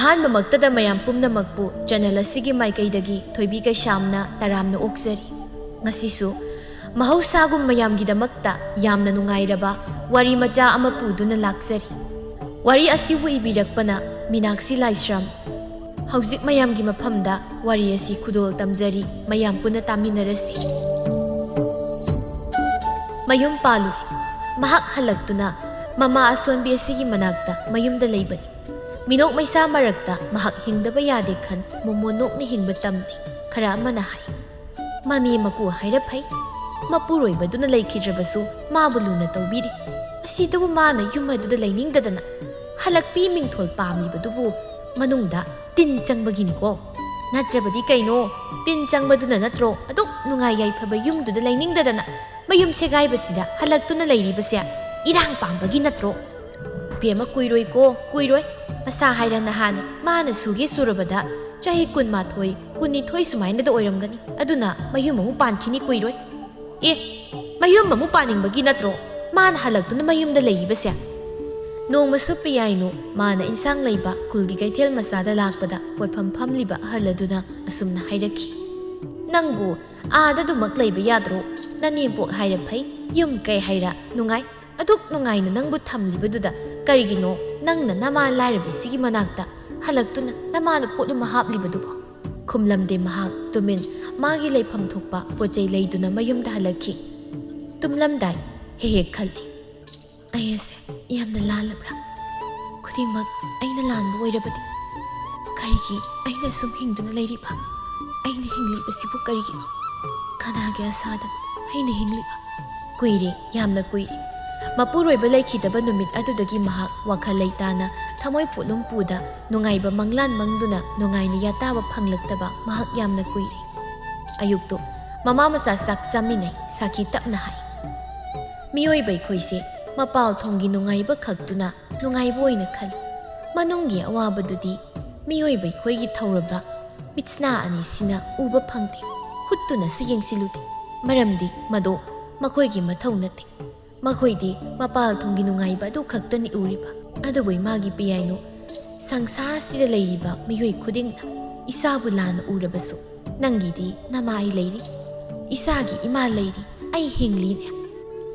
ꯑꯍꯥꯟꯕꯃꯛꯇꯗ ꯃꯌꯥꯝ ꯄꯨꯝꯅꯃꯛꯄꯨ ꯆꯦꯅꯦꯜ ꯑꯁꯤꯒꯤ ꯃꯥꯏꯀꯩꯗꯒꯤ ꯊꯣꯏꯕꯤ ꯀꯩꯁꯥꯝꯅ ꯇꯔꯥꯝꯅ ꯑꯣꯛꯆꯔꯤ꯫ ꯉꯁꯤꯁꯨ ꯃꯍꯧꯁꯥꯒꯨꯝ ꯃꯌꯥꯝꯒꯤꯗꯃꯛꯇ ꯌꯥꯝꯅ ꯅꯨꯡꯉꯥꯏꯔꯕ ꯋꯥꯔꯤ ꯃꯆꯥ ꯑꯃ ꯄꯨꯗꯨꯅ ꯂꯥꯛꯆꯔꯤ꯫ ꯋꯥꯔꯤ ꯑꯁꯤꯕꯨ ꯏꯕꯤꯔꯛꯄꯅ ꯃꯤꯅꯥꯛꯁꯤ ꯂꯥꯏꯁ꯭ꯔꯝ꯫ ꯍꯧꯖꯤꯛ ꯃꯌꯥꯝꯒꯤ ꯃꯐꯝꯗ ꯋꯥꯔꯤ ꯑꯁꯤ ꯈꯨꯗꯣꯜ ꯇꯝꯖꯔꯤ, ꯃꯌꯥꯝ ꯄꯨꯟꯅ ꯇꯥꯃꯤꯟꯅꯔꯁꯤ꯫ ꯃꯌꯨꯝ ꯄꯥꯜꯂꯨꯔꯦ꯫ ꯃꯍꯥꯛ ꯍꯜꯂꯛꯇꯨꯅ ꯃꯃꯥ ꯑꯁꯣꯟꯕꯤ ꯑꯁꯤꯒꯤ ꯃꯅꯥꯛꯇ ꯃꯌꯨꯝꯗ ꯂꯩꯕꯅꯤ꯫ ꯃꯤꯅꯣꯛ ꯃꯩꯁꯥ ꯃꯔꯛꯇ ꯃꯍꯥꯛ ꯍꯤꯡꯗꯕ ꯌꯥꯗꯦ ꯈꯟ ꯃꯣꯃꯣꯟ ꯅꯣꯛꯅ ꯍꯤꯡꯕ ꯇꯝꯂꯤ꯫ ꯈꯔ ꯑꯃꯅ ꯍꯥꯏ, ꯃꯅꯦ ꯃꯀꯨ ꯍꯥꯏꯔ ꯐꯩ, ꯃꯄꯨꯔꯣꯏꯕꯗꯨꯅ ꯂꯩꯈꯤꯗ꯭ꯔꯕꯁꯨ ꯃꯥꯕꯨ ꯂꯨꯅ ꯇꯧꯕꯤꯔꯤ꯫ ꯑꯁꯤꯗꯕꯨ ꯃꯥꯅ ꯌꯨꯝ ꯑꯗꯨꯗ ꯂꯩꯅꯤꯡꯗꯗꯅ ꯍꯜꯂꯛꯄꯤ ꯃꯤꯡꯊꯣꯜ ꯄꯥꯝꯂꯤꯕꯗꯨꯕꯨ ꯃꯅꯨꯡꯗ ꯇꯤꯟ ꯆꯪꯕꯒꯤꯅꯤꯀꯣ꯫ ꯅꯠꯇ꯭ꯔꯕꯗꯤ ꯀꯩꯅꯣ, ꯇꯤꯟ ꯆꯪꯕꯗꯨꯅ ꯅꯠꯇ꯭ꯔꯣ ꯑꯗꯨꯛ ꯅꯨꯡꯉꯥꯏ ꯌꯥꯏꯐꯕ ꯌꯨꯝꯗꯨꯗ ꯂꯩꯅꯤꯡꯗꯗꯅ ꯃꯌꯨꯝ ꯁꯦꯒꯥꯏꯕꯁꯤꯗ ꯍꯜꯂꯛꯇꯨꯅ ꯂꯩꯔꯤꯕꯁꯦ ꯏꯔꯥꯡ ꯄꯥꯝꯕꯒꯤ ꯅꯠꯇ꯭ꯔꯣ? ꯏꯕꯦꯝꯃ ꯀꯨꯏꯔꯣꯏꯀꯣ, ꯀꯨꯏꯔꯣꯏ꯫ ꯃꯁꯥ ꯍꯥꯏꯔ ꯅꯍꯥꯟ ꯃꯥꯅ ꯁꯨꯒꯦ ꯁꯨꯔꯕꯗ ꯆꯍꯤ 12, 12 ꯁꯨꯃꯥꯏꯅꯗ ꯑꯣꯏꯔꯝꯒꯅꯤ꯫ ꯑꯗꯨꯅ ꯃꯌꯨꯝ ꯑꯃꯨꯛ ꯄꯥꯟꯈꯤꯅꯤ ꯀꯨꯏꯔꯣꯏ꯫ ꯃꯌꯨꯝ ꯑꯃꯨꯛ ꯄꯥꯅꯤꯡꯕꯒꯤ ꯅꯠꯇ꯭ꯔꯣ ꯃꯥꯅ ꯍꯜꯂꯛꯇꯨꯅ ꯃꯌꯨꯝꯗ ꯂꯩꯔꯤꯕꯁꯦ? ꯅꯣꯡꯃꯁꯨ ꯄꯤꯌꯥꯏꯅꯨ ꯃꯥꯅ ꯏꯟꯁꯥꯡ ꯂꯩꯕ ꯈꯨꯜꯒꯤ ꯀꯩꯊꯦꯜ ꯃꯆꯥꯗ ꯂꯥꯛꯄꯗ ꯄꯣꯠꯐꯝ ꯐꯝꯂꯤꯕ ꯑꯍꯜ ꯑꯗꯨꯅ ꯑꯁꯨꯝꯅ ꯍꯥꯏꯔꯛꯈꯤ, ꯅꯪꯕꯨ ꯑꯥꯗꯗꯨꯃꯛ ꯂꯩꯕ ꯌꯥꯗ꯭ꯔꯣ? ꯅꯅꯦꯝꯄꯣꯛ ꯍꯥꯏꯔ ꯐꯩ, ꯌꯨꯝ ꯀꯩ ꯍꯥꯏꯔ ꯅꯨꯡꯉꯥꯏ, ꯑꯗꯨꯛ ꯅꯨꯡꯉꯥꯏꯅ ꯅꯪꯕꯨ ꯊꯝꯂꯤꯕꯗꯨꯗ ꯀꯔꯤꯒꯤꯅꯣ ꯅꯪꯅ ꯅꯃꯥ ꯂꯥꯏꯔꯕꯤꯁꯤꯒꯤ ꯃꯅꯥꯛꯇ ꯍꯜꯂꯛꯇꯨꯅ ꯅꯃꯥꯅ ꯄꯣꯠ ꯑꯃ ꯍꯥꯞꯂꯤꯕꯗꯨꯕꯣ? ꯈꯨꯝꯂꯝꯗꯦ ꯃꯍꯥꯛ ꯇꯨꯃꯤꯟ ꯃꯥꯒꯤ ꯂꯩꯐꯝ ꯊꯣꯛꯄ ꯄꯣꯠꯆꯩ ꯂꯩꯗꯨꯅ ꯃꯌꯨꯝꯗ ꯍꯜꯂꯛꯈꯤ꯫ ꯇꯨꯝꯂꯝꯗꯥꯏ ꯍꯦꯛ ꯍꯦꯛ ꯈꯜꯂꯤ, ꯑꯩ ꯑꯁꯦ ꯌꯥꯝꯅ ꯂꯥꯜꯂꯕ꯭ꯔꯥ? ꯈꯨꯗꯤꯡꯃꯛ ꯑꯩꯅ ꯂꯥꯟꯕ ꯑꯣꯏꯔꯕꯗꯤ ꯀꯔꯤꯒꯤ ꯑꯩꯅ ꯁꯨꯝ ꯍꯤꯡꯗꯨꯅ ꯂꯩꯔꯤꯕ? ꯑꯩꯅ ꯍꯤꯡꯂꯤꯕꯁꯤꯕꯨ ꯀꯔꯤꯒꯤꯅꯣ? ꯀꯅꯥꯒꯤ ꯑꯁꯥꯗ ꯑꯩꯅ ꯍꯤꯡꯂꯤꯕ? ꯀꯨꯏꯔꯦ, ꯌꯥꯝꯅ ꯀꯨꯏꯔꯦ꯫ ꯃꯄꯨꯔꯣꯏꯕ ꯂꯩꯈꯤꯗꯕ ꯅꯨꯃꯤꯠ ꯑꯗꯨꯗꯒꯤ ꯃꯍꯥꯛ ꯋꯥꯈꯜ ꯂꯩꯇꯥꯅ ꯊꯃꯣꯏ ꯄꯣꯠꯂꯨꯝꯄꯨꯗ ꯅꯨꯡꯉꯥꯏꯕ ꯃꯪꯂꯥꯟ ꯃꯪꯗꯨꯅ ꯅꯨꯡꯉꯥꯏꯅ ꯌꯥꯇꯥꯕ ꯐꯪꯂꯛꯇꯕ ꯃꯍꯥꯛ ꯌꯥꯝꯅ ꯀꯨꯏꯔꯦ꯫ ꯑꯌꯨꯛꯇꯣ ꯃꯃꯥ ꯃꯆꯥ ꯆꯥꯛ ꯆꯥꯃꯤꯟꯅꯩ꯫ ꯁꯥꯈꯤ ꯇꯞꯅ ꯍꯥꯏ, ꯃꯤꯑꯣꯏꯕ ꯑꯩꯈꯣꯏꯁꯦ ꯃꯄꯥꯜ ꯊꯣꯡꯒꯤ ꯅꯨꯡꯉꯥꯏꯕ ꯈꯛꯇꯨꯅ ꯅꯨꯡꯉꯥꯏꯕ ꯑꯣꯏꯅ ꯈꯜꯂꯤ꯫ ꯃꯅꯨꯡꯒꯤ ꯑꯋꯥꯕꯗꯨꯗꯤ ꯃꯤꯑꯣꯏꯕ ꯑꯩꯈꯣꯏꯒꯤ ꯊꯧꯔꯕ ꯃꯤꯠꯁꯅꯥ ꯑꯅꯤꯁꯤꯅ ꯎꯕ ꯐꯪꯗꯦ, ꯍꯨꯠꯇꯨꯅꯁꯨ ꯌꯦꯡꯁꯤꯜꯂꯨꯗꯦ꯫ ꯃꯔꯝꯗꯤ ꯃꯗꯣ ꯃꯈꯣꯏꯒꯤ ꯃꯊꯧ ꯅꯠꯇꯦ꯫ ꯃꯈꯣꯏꯗꯤ ꯃꯄꯥꯜ ꯊꯣꯡꯒꯤ ꯅꯨꯡꯉꯥꯏꯕ ꯑꯗꯨ ꯈꯛꯇꯅꯤ ꯎꯔꯤꯕ꯫ ꯑꯗꯨꯕꯨ ꯏꯃꯥꯒꯤ ꯄꯤꯌꯥꯏꯅꯨ, ꯁꯪꯁꯥꯔꯁꯤꯗ ꯂꯩꯔꯤꯕ ꯃꯤꯑꯣꯏ ꯈꯨꯗꯤꯡꯅ ꯏꯁꯥꯕꯨ ꯂꯥꯟꯅ ꯎꯔꯕꯁꯨ ꯅꯪꯒꯤꯗꯤ ꯅꯃꯥ ꯑꯩ ꯂꯩꯔꯤ, ꯏꯁꯥꯒꯤ ꯏꯃꯥ ꯂꯩꯔꯤ, ꯑꯩ ꯍꯤꯡꯂꯤꯅꯦ꯫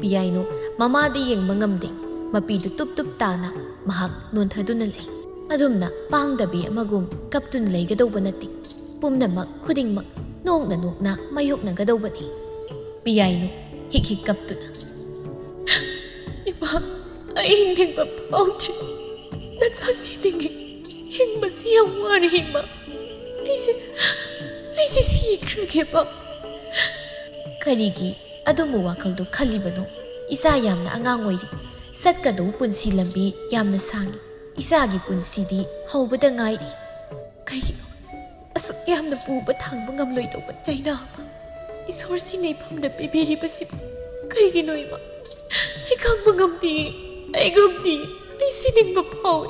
ꯄꯤꯌꯥꯏꯅꯨ ꯃꯃꯥꯗꯤ ꯌꯦꯡꯕ ꯉꯝꯗꯦ꯫ ꯃꯄꯤꯗꯨ ꯇꯨꯞ ꯇꯨꯞ ꯇꯥꯅ ꯃꯍꯥꯛ ꯅꯣꯟꯊꯗꯨꯅ ꯂꯩ꯫ ꯑꯗꯨꯝꯅ ꯄꯥꯡꯗꯕꯤ ꯑꯃꯒꯨꯝ ꯀꯞꯇꯨꯅ ꯂꯩꯒꯗꯧꯕ ꯅꯠꯇꯦ꯫ ꯄꯨꯝꯅꯃꯛ ꯈꯨꯗꯤꯡꯃꯛ ꯅꯣꯛꯅ ꯅꯣꯛꯅ ꯃꯥꯌꯣꯛꯅꯒꯗꯧꯕꯅꯤ꯫ ꯄꯤꯌꯥꯏꯅꯨ ꯍꯤꯛ ꯍꯤꯛ ꯀꯞꯇꯨꯅ, ꯏꯃꯥ, ꯑꯩ ꯍꯤꯡꯅꯤꯡꯕ ꯐꯥꯎꯗ꯭ꯔꯤ, ꯅꯆꯥ ꯁꯤꯅꯤꯡꯉꯤ, ꯍꯤꯡꯕꯁꯤ ꯌꯥꯝ ꯋꯥꯔꯦ ꯏꯃꯥ, ꯑꯩꯁꯦ ꯁꯤꯈ꯭ꯔꯒꯦꯕ꯫ ꯀꯔꯤꯒꯤ ꯑꯗꯨꯝꯕ ꯋꯥꯈꯜꯗꯣ ꯈꯜꯂꯤꯕꯅꯣ? ꯏꯆꯥ ꯌꯥꯝꯅ ꯑꯉꯥꯡ ꯑꯣꯏꯔꯤ, ꯆꯠꯀꯗꯧꯕ ꯄꯨꯟꯁꯤ ꯂꯝꯕꯤ ꯌꯥꯝꯅ ꯁꯥꯡꯉꯤ꯫ ꯏꯆꯥꯒꯤ ꯄꯨꯟꯁꯤꯗꯤ ꯍꯧꯕꯗ ꯉꯥꯏꯔꯤ꯫ ꯀꯩꯒꯤꯅꯣ ꯑꯁꯨꯛ ꯌꯥꯝꯅ ꯄꯨꯕ ꯊꯥꯡꯕ ꯉꯝꯂꯣꯏꯗꯧꯕ ꯆꯩꯅꯥ ꯑꯃ ꯏꯁꯣꯔꯁꯤꯅ ꯏꯐꯝꯗ ꯄꯤꯕꯤꯔꯤꯕꯁꯤꯕꯨ ꯀꯩꯒꯤꯅꯣ ꯏꯃꯥ? ꯑꯩ ꯈꯪꯕ ꯉꯝꯗꯤꯌꯦ, ꯑꯩ ꯁꯤꯅꯤꯡꯕ ꯐꯥꯎꯏ꯫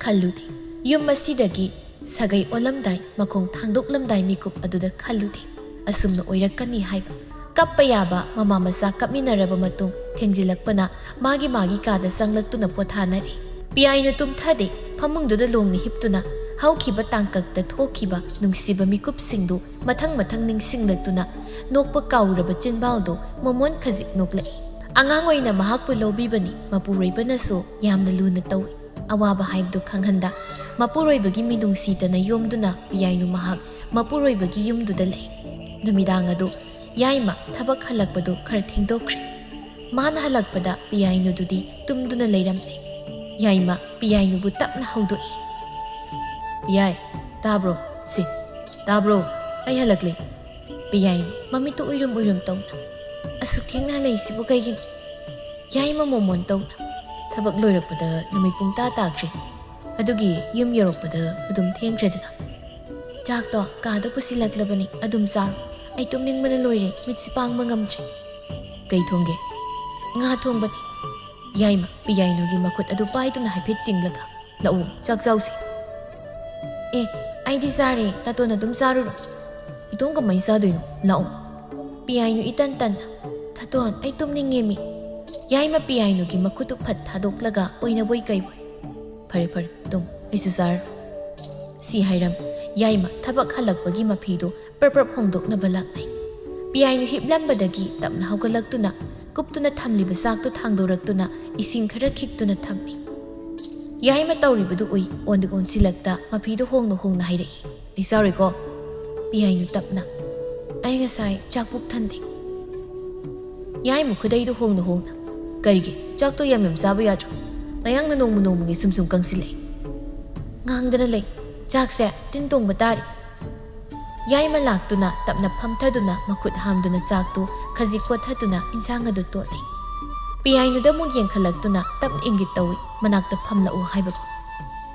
ꯈꯜꯂꯨꯗꯦ ꯌꯨꯝ ꯑꯁꯤꯗꯒꯤ ꯁꯥꯒꯩ ꯑꯣꯜꯂꯝꯗꯥꯏ ꯃꯈꯣꯡ ꯊꯥꯡꯗꯣꯛꯂꯝꯗꯥꯏ ꯃꯤꯀꯨꯞ ꯑꯗꯨꯗ ꯈꯜꯂꯨꯗꯦ ꯑꯁꯨꯝꯅ ꯑꯣꯏꯔꯛꯀꯅꯤ ꯍꯥꯏꯕ꯫ ꯀꯞꯄ ꯌꯥꯕ ꯃꯃꯥ ꯃꯆꯥ ꯀꯞꯃꯤꯟꯅꯔꯕ ꯃꯇꯨꯡ ꯊꯦꯡꯖꯤꯜꯂꯛꯄꯅ ꯃꯥꯒꯤ ꯀꯥꯗ ꯆꯪꯂꯛꯇꯨꯅ ꯄꯣꯊꯥꯅꯔꯦ꯫ ꯄꯤꯌꯥꯏꯅꯨ ꯇꯨꯝꯊꯗꯦ꯫ ꯐꯃꯨꯡꯗꯨꯗ ꯂꯣꯡꯅ ꯍꯤꯞꯇꯨꯅ ꯍꯧꯈꯤꯕ ꯇꯥꯡꯀꯛꯇ ꯊꯣꯛꯈꯤꯕ ꯅꯨꯡꯁꯤꯕ ꯃꯤꯀꯨꯞꯁꯤꯡꯗꯨ ꯃꯊꯪ ꯃꯊꯪ ꯅꯤꯡꯁꯤꯡꯂꯛꯇꯨꯅ ꯅꯣꯛꯄ ꯀꯥꯎꯔꯕ ꯆꯤꯟꯕꯥꯜꯗꯣ ꯃꯣꯃꯣꯟ ꯈꯖꯤꯛ ꯅꯣꯛꯂꯛꯏ꯫ ꯑꯉꯥꯡ ꯑꯣꯏꯅ ꯃꯍꯥꯛꯄꯨ ꯂꯧꯕꯤꯕꯅꯤ ꯃꯄꯨꯔꯣꯏꯕꯅꯁꯨ ꯌꯥꯝꯅ ꯂꯨꯅ ꯇꯧꯏ꯫ ꯑꯋꯥꯕ ꯍꯥꯏꯕꯗꯨ ꯈꯪꯍꯟꯗ ꯃꯄꯨꯔꯣꯏꯕꯒꯤ ꯃꯤꯅꯨꯡꯁꯤꯗꯅ ꯌꯣꯝꯗꯨꯅ ꯄꯤꯌꯥꯏꯅꯨ ꯃꯍꯥꯛ ꯃꯄꯨꯔꯣꯏꯕꯒꯤ ꯌꯨꯝꯗꯨꯗ ꯂꯩ꯫ ꯅꯨꯃꯤꯗꯥꯡ ꯑꯗꯨ ꯌꯥꯏꯃ ꯊꯕꯛ ꯍꯜꯂꯛꯄꯗꯨ ꯈꯔ ꯊꯦꯡꯗꯣꯛꯈ꯭ꯔꯦ꯫ ꯃꯥꯅ ꯍꯜꯂꯛꯄꯗ ꯄꯤꯌꯥꯏꯅꯨꯗꯨꯗꯤ ꯇꯨꯝꯗꯨꯅ ꯂꯩꯔꯝꯂꯦ꯫ ꯌꯥꯏꯃ ꯄꯤꯌꯥꯏꯅꯨꯕꯨ ꯇꯞꯅ ꯍꯧꯗꯣꯛꯏ, ꯄꯤꯌꯥꯏ, ꯇꯥꯕ꯭ꯔꯣ? ꯇꯥꯕ꯭ꯔꯣ? ꯑꯩ ꯍꯜꯂꯛꯂꯦ꯫ ꯄꯤꯌꯥꯏꯅꯨ ꯃꯃꯤꯠꯇꯨ ꯎꯏꯔꯨꯝ ꯎꯏꯔꯨꯝ ꯇꯧꯅ, ꯑꯁꯨꯛ ꯊꯦꯡꯅ ꯍꯜꯂꯛꯏꯁꯤꯕꯨ ꯀꯩꯒꯤꯅꯣ? ꯌꯥꯏꯃ ꯃꯣꯃꯣꯟ ꯇꯧꯅ, ꯊꯕꯛ ꯂꯣꯏꯔꯛꯄꯗ ꯅꯨꯃꯤꯠ ꯄꯨꯡꯇꯥ ꯇꯥꯈ꯭ꯔꯦ, ꯑꯗꯨꯒꯤ ꯌꯨꯝ ꯌꯧꯔꯛꯄꯗ ꯑꯗꯨꯝ ꯊꯦꯡꯈ꯭ꯔꯦꯗꯅ꯫ ꯆꯥꯛꯇꯣ ꯀꯥꯗ ꯄꯨꯁꯤꯜꯂꯛꯂꯕꯅꯤ, ꯑꯗꯨꯝ ꯆꯥꯔꯣ꯫ ꯑꯩ ꯇꯨꯝꯅꯤꯡꯕꯅ ꯂꯣꯏꯔꯦ, ꯃꯤꯠꯁꯤ ꯄꯥꯡꯕ ꯉꯝꯗ꯭ꯔꯦ꯫ ꯀꯩ ꯊꯣꯡꯒꯦ? ꯉꯥ ꯊꯣꯡꯕꯅꯤ꯫ ꯌꯥꯏꯃ ꯄꯤꯌꯥꯏꯅꯨꯒꯤ ꯃꯈꯨꯠ ꯑꯗꯨ ꯄꯥꯏꯗꯨꯅ ꯍꯥꯏꯐꯦꯠ ꯆꯤꯡꯂꯒ, ꯂꯥꯛꯎ ꯆꯥꯛ ꯆꯥꯎꯁꯤ꯫ ꯑꯩꯗꯤ ꯆꯥꯔꯦ, ꯇꯥꯇꯣꯟ ꯑꯗꯨꯝ ꯆꯥꯔꯨꯔꯣ꯫ ꯏꯇꯣꯝ ꯀꯃꯥꯏꯅ ꯆꯥꯗꯣꯏꯅꯣ? ꯂꯥꯛꯎ꯫ ꯄꯤꯌꯥꯏꯅꯨ ꯏꯇꯟ ꯇꯟꯅ, ꯇꯥꯇꯣꯟ ꯑꯩ ꯇꯨꯝꯅꯤꯡꯉꯦꯃꯤ꯫ ꯌꯥꯏꯃ ꯄꯤꯌꯥꯏꯅꯨꯒꯤ ꯃꯈꯨꯠꯇꯨ ꯐꯠ ꯊꯥꯗꯣꯛꯂꯒ ꯑꯣꯏꯅꯕꯣꯏ ꯀꯩꯕꯣꯏ, ꯐꯔꯦ ꯇꯨꯝ, ꯑꯩꯁꯨ ꯆꯥꯔꯣ ꯁꯤ ꯍꯥꯏꯔꯝ ꯌꯥꯏꯃ ꯊꯕꯛ ꯍꯜꯂꯛꯄꯒꯤ ꯃꯐꯤꯗꯨ ꯄ꯭ꯔꯞ ꯍꯣꯡꯗꯣꯛꯅꯕ ꯂꯥꯛꯅꯩ ꯄꯤꯌꯥꯏꯅꯨ ꯍꯤꯞꯂꯝꯕꯗꯒꯤ ꯇꯞꯅ ꯍꯧꯒꯠꯂꯛꯇꯨꯅ ꯀꯨꯞꯇꯨꯅ ꯊꯝꯂꯤꯕ ꯆꯥꯛꯇꯨ ꯊꯥꯡꯗꯣꯔꯛꯇꯨꯅ ꯏꯁꯤꯡ ꯈꯔ ꯈꯤꯛꯇꯨꯅ ꯊꯝꯃꯤ ꯌꯥꯏꯃ ꯇꯧꯔꯤꯕꯗꯨ ꯎꯏ ꯑꯣꯟꯁꯤꯜꯂꯛꯇ ꯃꯐꯤꯗꯨ ꯍꯣꯡꯅ ꯍꯥꯏꯔꯛꯏ ꯑꯩ ꯆꯥꯎꯔꯦꯀꯣ ꯄꯤꯌꯥꯏꯅꯨ ꯇꯞꯅ ꯑꯩ ꯉꯁꯥꯏ ꯆꯥꯛ ꯄꯨꯛ ꯊꯟꯗꯦ ꯌꯥꯏꯃ ꯈꯨꯗꯩꯗꯨ ꯍꯣꯡꯅ ꯀꯔꯤꯒꯤ ꯆꯥꯛꯇꯣ ꯌꯥꯝ ꯆꯥꯕ ꯌꯥꯗ꯭ꯔꯣ ꯅꯌꯥꯡꯅ ꯅꯣꯡꯃꯒꯤ ꯁꯨꯝ ꯀꯪꯁꯤꯜꯂꯛꯏ ꯉꯥꯡꯗꯅ ꯂꯩ ꯆꯥꯛꯁꯦ ꯇꯤꯟ ꯇꯣꯡꯕ ꯇꯥꯔꯤ ꯌꯥꯏꯃ ꯂꯥꯛꯇꯨꯅ ꯇꯞꯅ ꯐꯝꯊꯗꯨꯅ ꯃꯈꯨꯠ ꯍꯥꯝꯗꯨꯅ ꯆꯥꯛꯇꯨ ꯈꯖꯤꯛ ꯀꯣꯠꯊꯗꯨꯅ ꯏꯟꯁꯥꯡ ꯑꯗꯨ ꯇꯣꯠꯂꯤ ꯄꯤꯌꯥꯏꯅꯨꯗ ꯑꯃꯨꯛ ꯌꯦꯡꯈꯠꯂꯛꯇꯨꯅ ꯇꯞꯅ ꯏꯪꯒꯤꯠ ꯇꯧꯏ ꯃꯅꯥꯛꯇ ꯐꯝꯂꯛꯎ ꯍꯥꯏꯕꯀꯣ